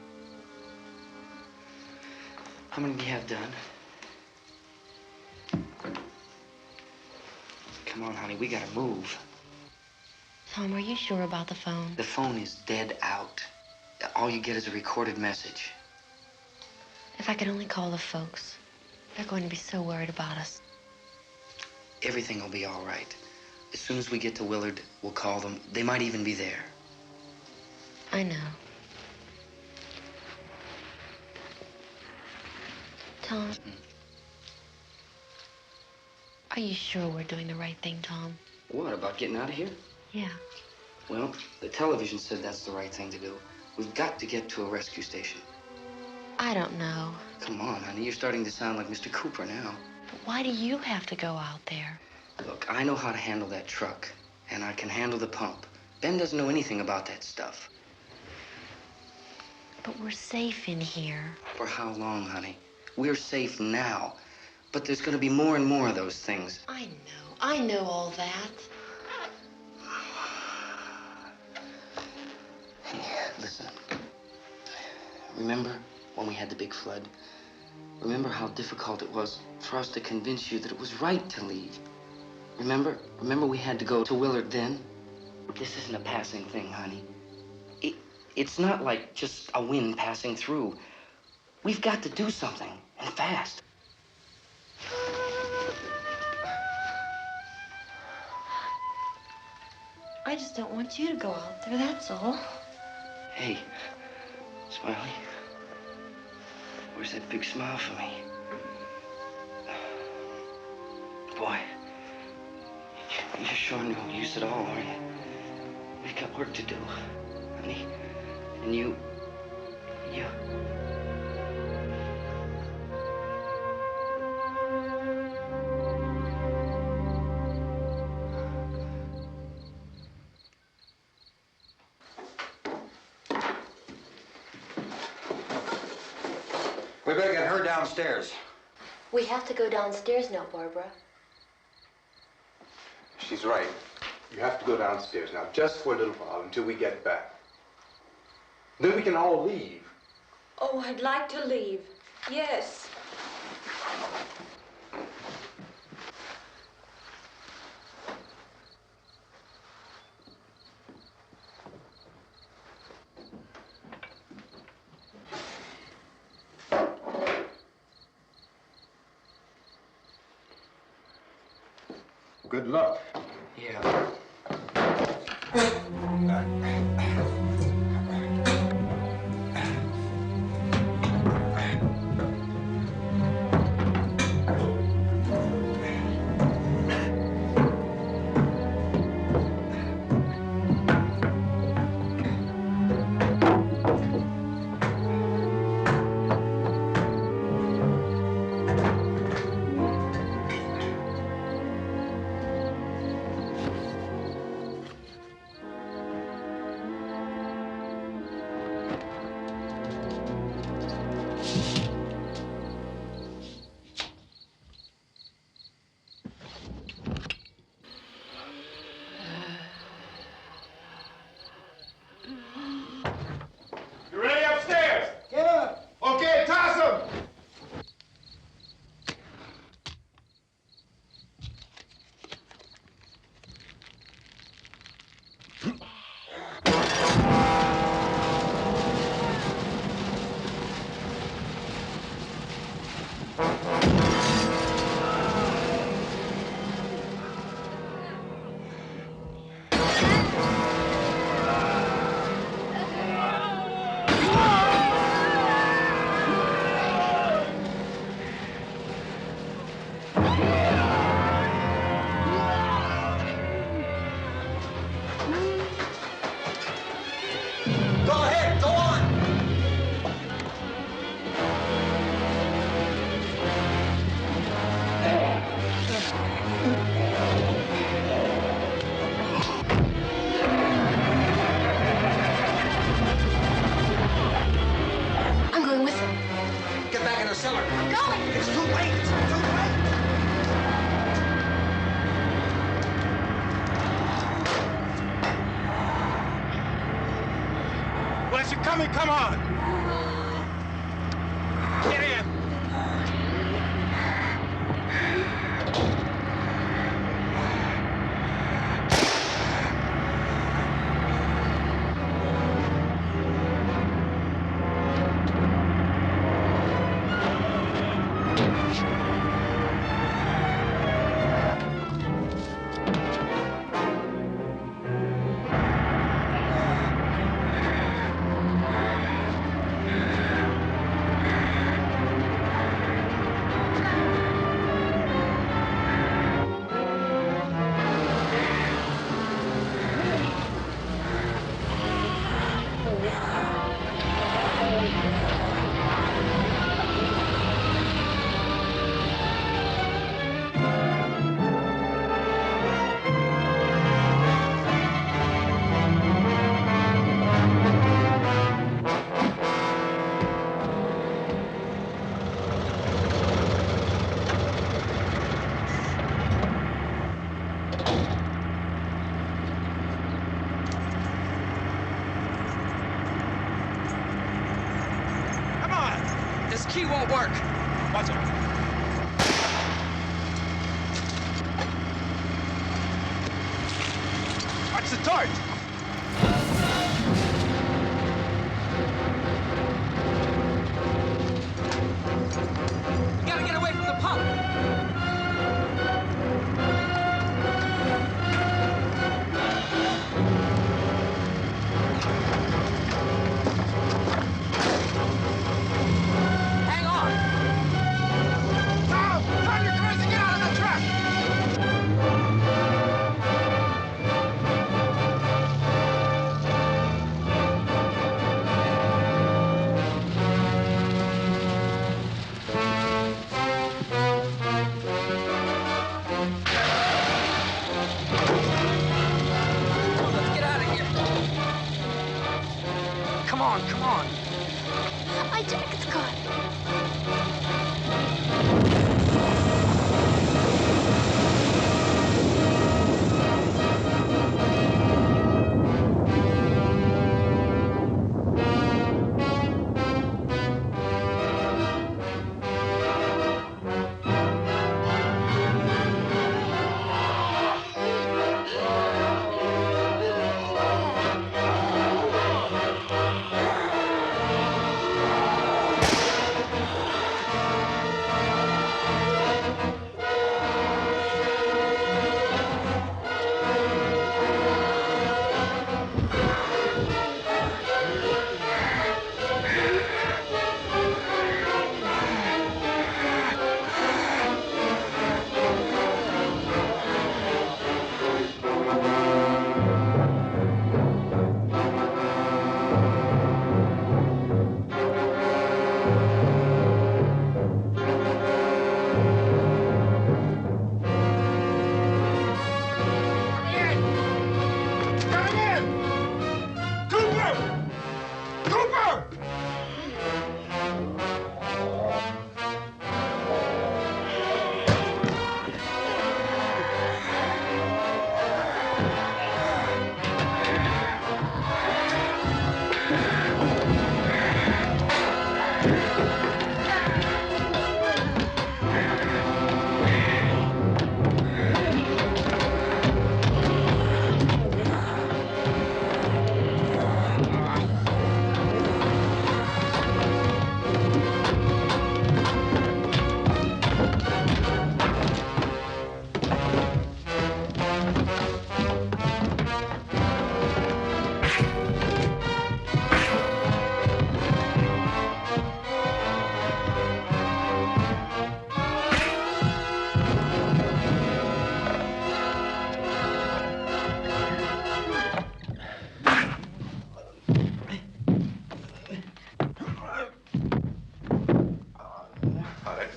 How many do you have done? Come on, honey, we gotta move. Tom, are you sure about the phone? The phone is dead out. All you get is a recorded message. If I could only call the folks. They're going to be so worried about us. Everything will be all right. As soon as we get to Willard, we'll call them. They might even be there. I know. Tom, are you sure we're doing the right thing, Tom? What, about getting out of here? Yeah. Well, the television said that's the right thing to do. We've got to get to a rescue station. I don't know. Come on, honey, you're starting to sound like Mr. Cooper now. But why do you have to go out there? Look, I know how to handle that truck, and I can handle the pump. Ben doesn't know anything about that stuff. But we're safe in here. For how long, honey? We're safe now, but there's going to be more and more of those things. I know all that. Hey, listen. Remember when we had the big flood? Remember how difficult it was for us to convince you that it was right to leave? Remember? Remember we had to go to Willard then? This isn't a passing thing, honey. It's not like just a wind passing through. We've got to do something, and fast. I just don't want you to go out there, that's all. Hey, Smiley. Where's that big smile for me? Boy, you're sure no use at all, aren't you? We've got work to do, honey. And you... We better get her downstairs. We have to go downstairs now, Barbara. She's right. You have to go downstairs now, just for a little while, until we get back. Then we can all leave. Oh, I'd like to leave. Yes. Good luck. Yeah. You ready upstairs? Yeah. Okay, toss them. Go ahead, go on. I'm going with them. Get back in the cellar. I'm going. It's too late. It's too late. Unless you're coming, come on. Get in. Watch it. Watch the torch. We gotta get away from the pump. Hang on. Tom! Tom, you're crazy! Get out of the truck! Let's get out of here. Come on, come on. My jacket's caught.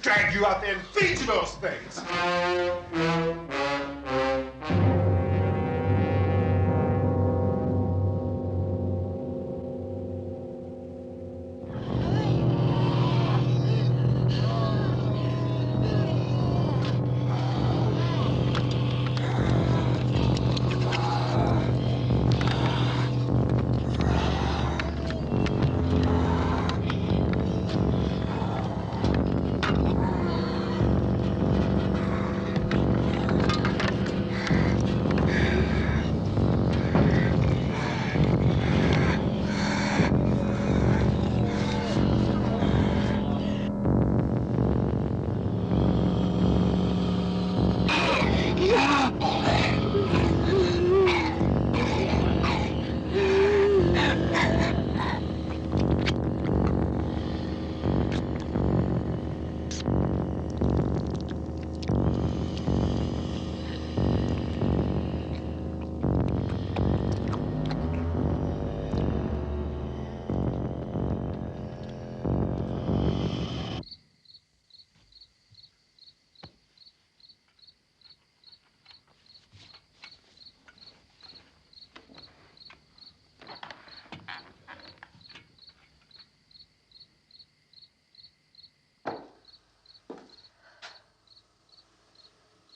Drag you out there and feed you those things.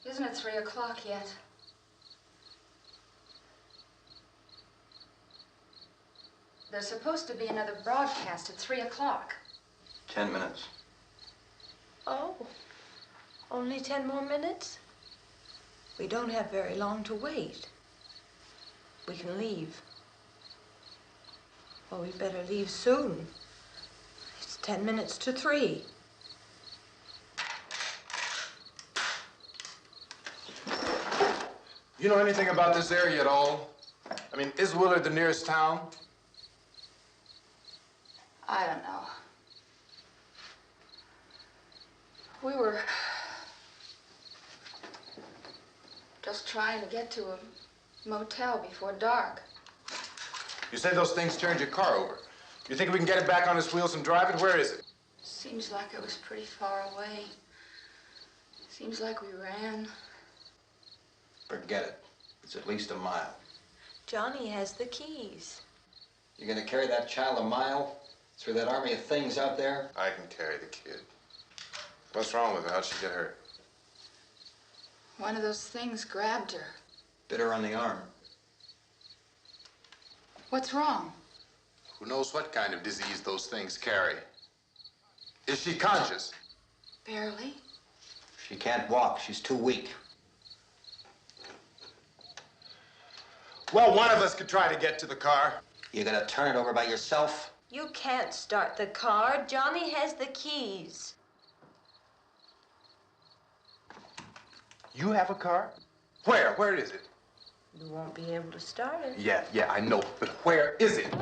Isn't it 3 o'clock yet? There's supposed to be another broadcast at 3 o'clock. 10 minutes. Oh, only 10 more minutes? We don't have very long to wait. We can leave. Well, we'd better leave soon. It's 10 minutes to 3. You know anything about this area at all? I mean, is Willard the nearest town? I don't know. We were just trying to get to a motel before dark. You say those things turned your car over. You think we can get it back on its wheels and drive it? Where is it? Seems like it was pretty far away. Seems like we ran. Forget it. It's at least a mile. Johnny has the keys. You're gonna carry that child a mile through that army of things out there? I can carry the kid. What's wrong with her? How'd she get hurt? One of those things grabbed her. Bit her on the arm. What's wrong? Who knows what kind of disease those things carry? Is she conscious? Barely. She can't walk. She's too weak. Well, one of us could try to get to the car. You gonna turn it over by yourself? You can't start the car. Johnny has the keys. You have a car? Where? Where is it? You won't be able to start it. Yeah, I know. But where is it?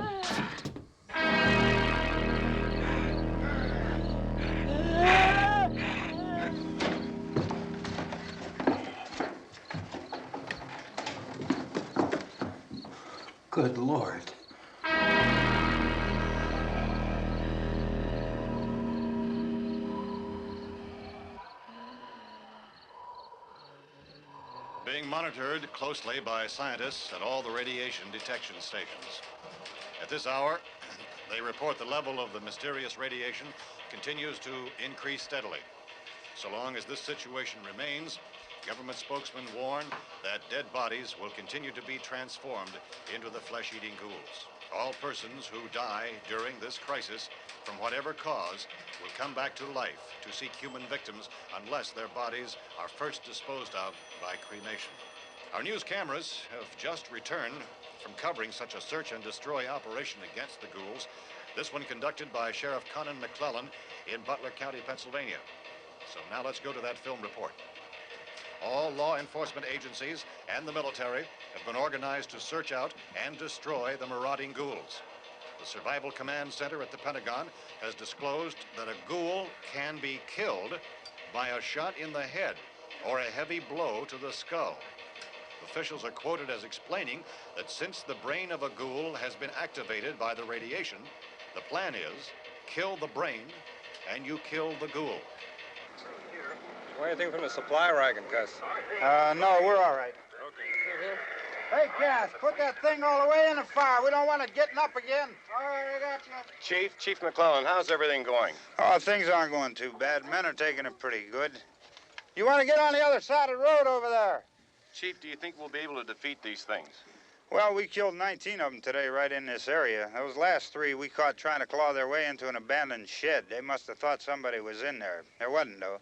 Good Lord. Being monitored closely by scientists at all the radiation detection stations. At this hour, they report the level of the mysterious radiation continues to increase steadily. So long as this situation remains, government spokesmen warn that dead bodies will continue to be transformed into the flesh-eating ghouls. All persons who die during this crisis, from whatever cause, will come back to life to seek human victims unless their bodies are first disposed of by cremation. Our news cameras have just returned from covering such a search and destroy operation against the ghouls, this one conducted by Sheriff Conan McClellan in Butler County, Pennsylvania. So now let's go to that film report. All law enforcement agencies and the military have been organized to search out and destroy the marauding ghouls. The Survival Command Center at the Pentagon has disclosed that a ghoul can be killed by a shot in the head or a heavy blow to the skull. Officials are quoted as explaining that since the brain of a ghoul has been activated by the radiation, the plan is kill the brain and you kill the ghoul. Want anything from the supply wagon, Gus? No, we're all right. Okay. Hey, Cass, put that thing all the way in the fire. We don't want it getting up again. All right, I got you. Chief McClellan, how's everything going? Oh, things aren't going too bad. Men are taking it pretty good. You want to get on the other side of the road over there? Chief, do you think we'll be able to defeat these things? Well, we killed 19 of them today right in this area. Those last 3 we caught trying to claw their way into an abandoned shed. They must have thought somebody was in there. There wasn't, though.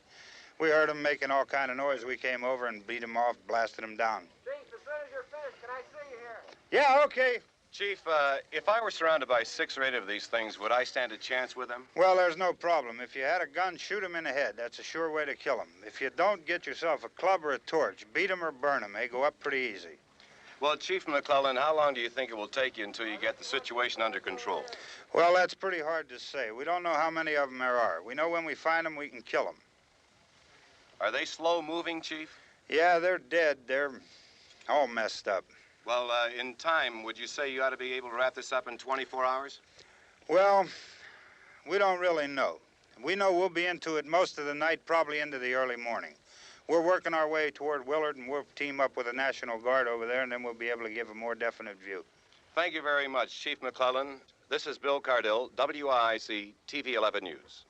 We heard them making all kind of noise. We came over and beat them off, blasted them down. Chief, as soon as you're finished, can I see you here? Yeah, okay. Chief, if I were surrounded by 6 or 8 of these things, would I stand a chance with them? Well, there's no problem. If you had a gun, shoot them in the head. That's a sure way to kill them. If you don't, get yourself a club or a torch. Beat them or burn them. They go up pretty easy. Well, Chief McClellan, how long do you think it will take you until you get the situation under control? Well, that's pretty hard to say. We don't know how many of them there are. We know when we find them, we can kill them. Are they slow-moving, Chief? Yeah, they're dead. They're all messed up. Well, in time, would you say you ought to be able to wrap this up in 24 hours? Well, we don't really know. We know we'll be into it most of the night, probably into the early morning. We're working our way toward Willard, and we'll team up with the National Guard over there, and then we'll be able to give a more definite view. Thank you very much, Chief McClellan. This is Bill Cardill, WIC TV 11 News.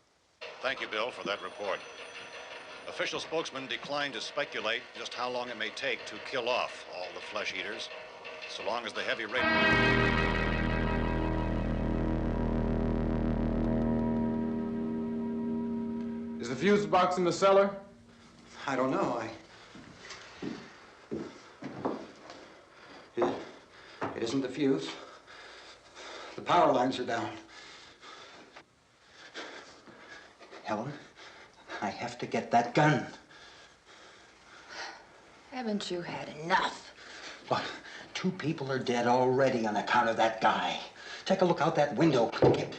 Thank you, Bill, for that report. Official spokesmen declined to speculate just how long it may take to kill off all the flesh eaters, so long as the heavy rain... Is the fuse box in the cellar? I don't know. It isn't the fuse. The power lines are down. Helen, I have to get that gun. Haven't you had enough? What? 2 people are dead already on account of that guy. Take a look out that window. Get.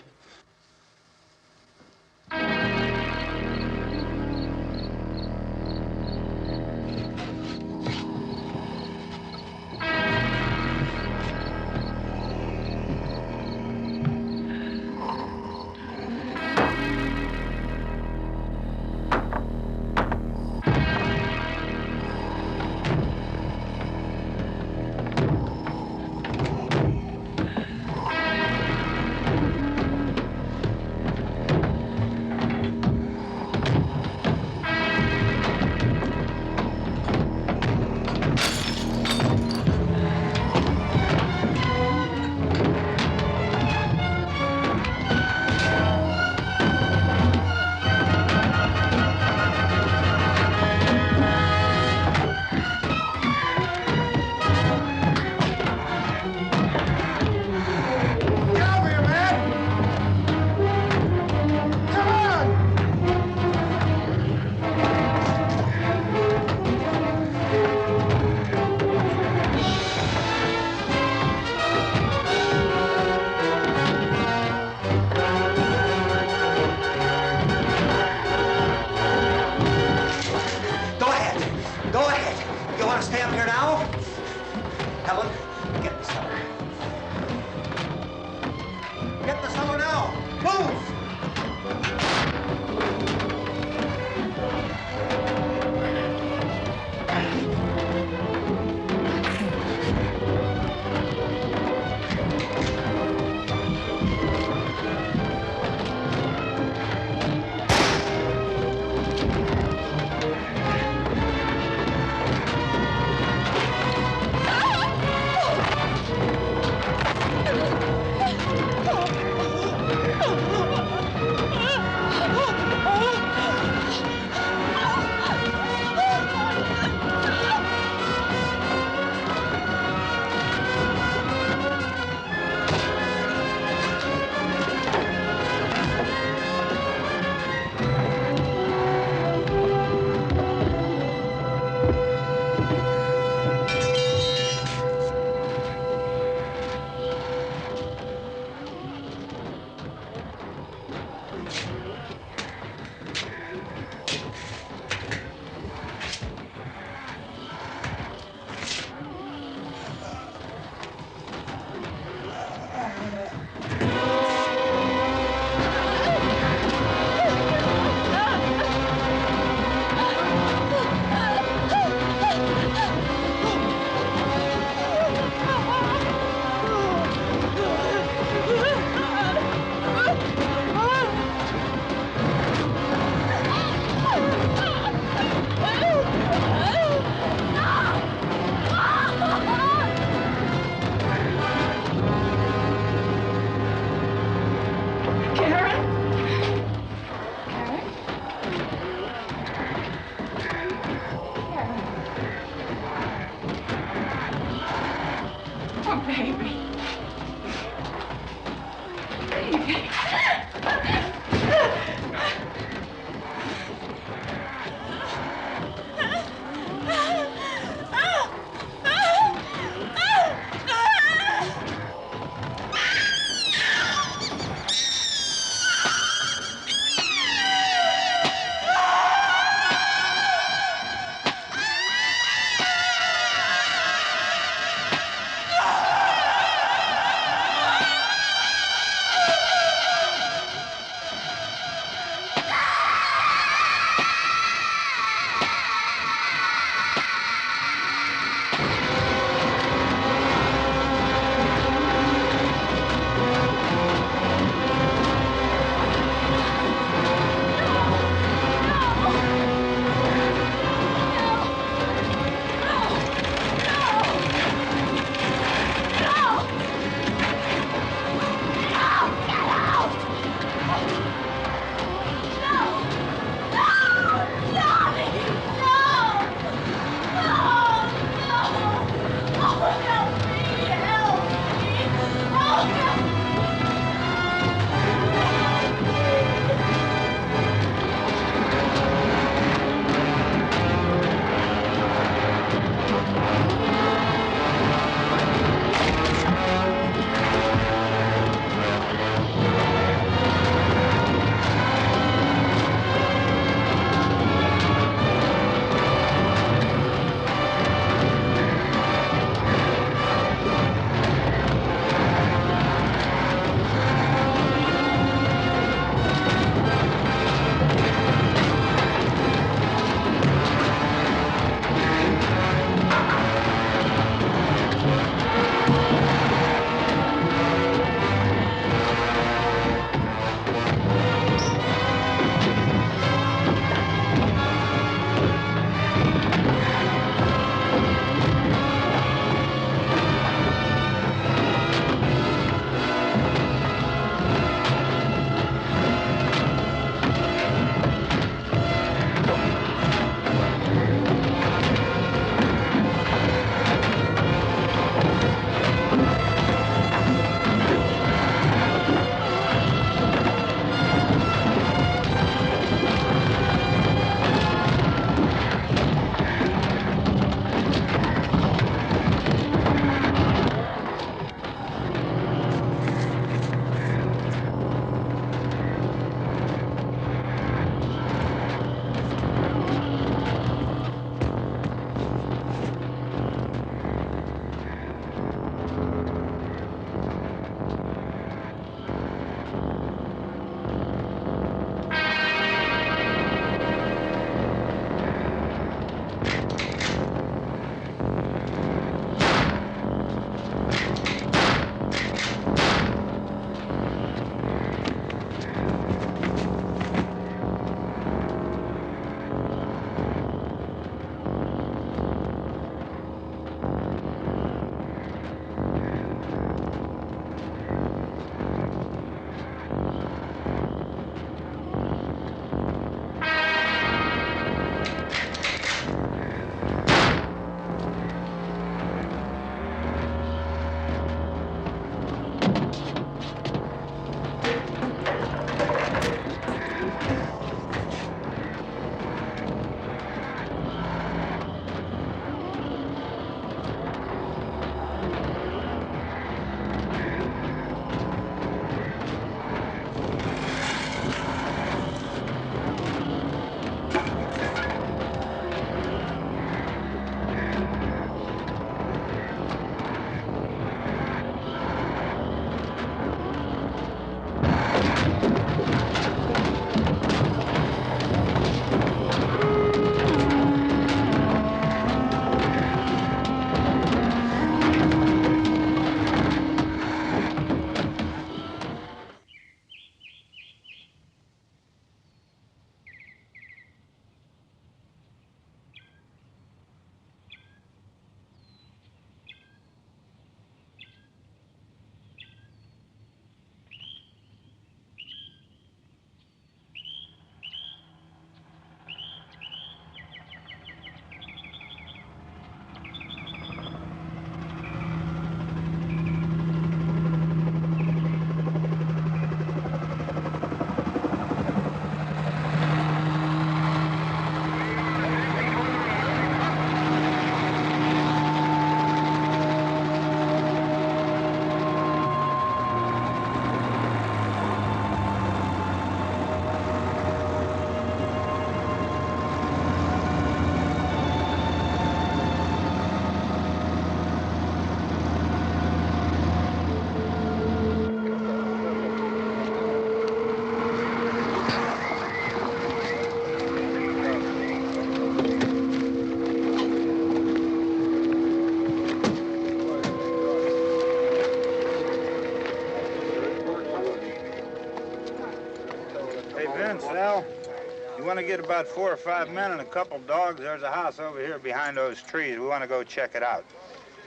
we get about 4 or 5 men and a couple dogs, there's a house over here behind those trees. We want to go check it out.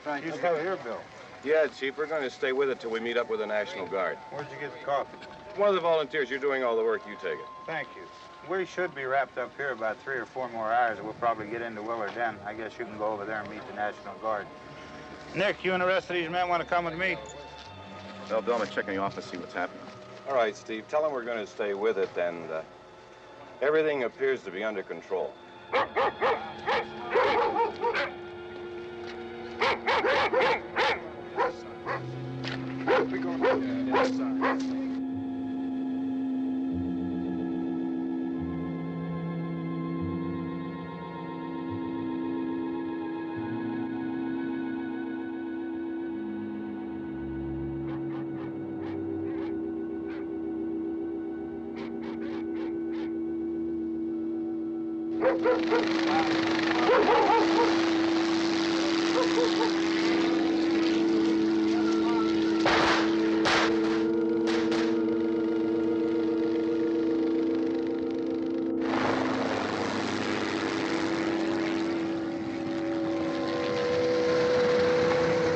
Right. You stay here, Bill. Yeah, Chief, we're going to stay with it till we meet up with the National Guard. Where'd you get the coffee? One of the volunteers, you're doing all the work, you take it. Thank you. We should be wrapped up here about 3 or 4 more hours. We'll probably get into Willard Den. I guess you can go over there and meet the National Guard. Nick, you and the rest of these men want to come with me? Well, Bill, I'm going to check in the office, see what's happening. All right, Steve, tell them we're going to stay with it, and everything appears to be under control. We're going inside.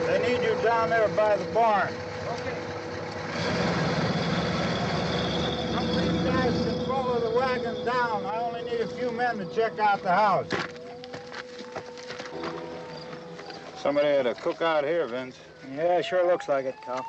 They need you down there by the barn. Some of these guys can follow the wagon down. I only need a few men to check out the house. Somebody had a cookout here, Vince. Yeah, it sure looks like it, Cal.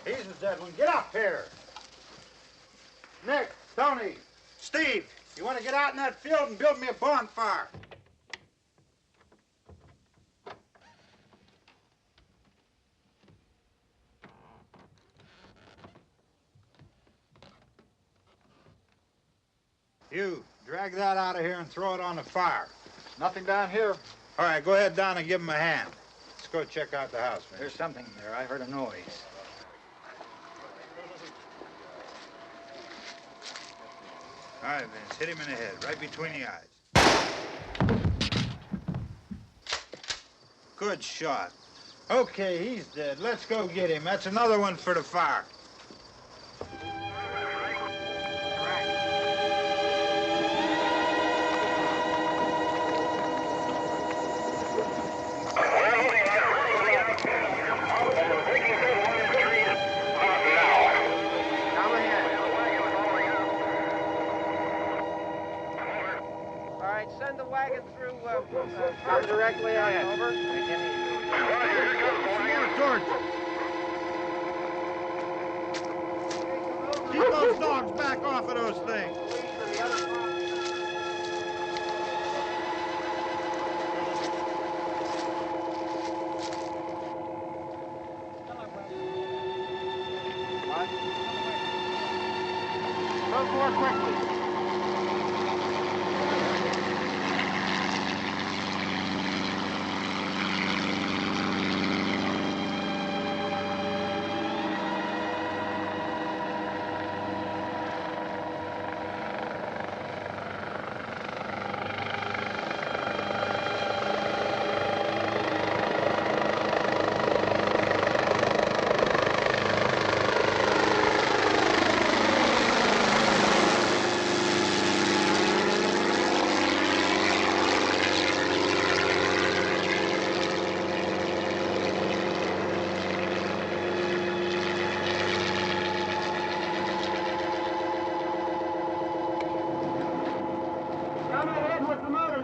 He's the dead one. Get up here. Nick, Tony, Steve, you want to get out in that field and build me a bonfire? You, drag that out of here and throw it on the fire. Nothing down here. All right, go ahead down and give him a hand. Let's go check out the house, man. There's something there. I heard a noise. All right, Vince, hit him in the head, right between the eyes. Good shot. Okay, he's dead. Let's go get him. That's another one for the fire. Send the wagon through directly ahead. Over. More torches. Keep those dogs back off of those things. Move more quickly.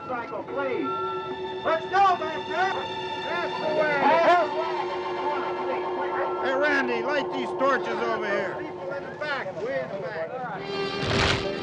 motorcycle, please. Let's go, back there. That's the way. Hey, Randy, light these torches over here. People in the back, way in the back.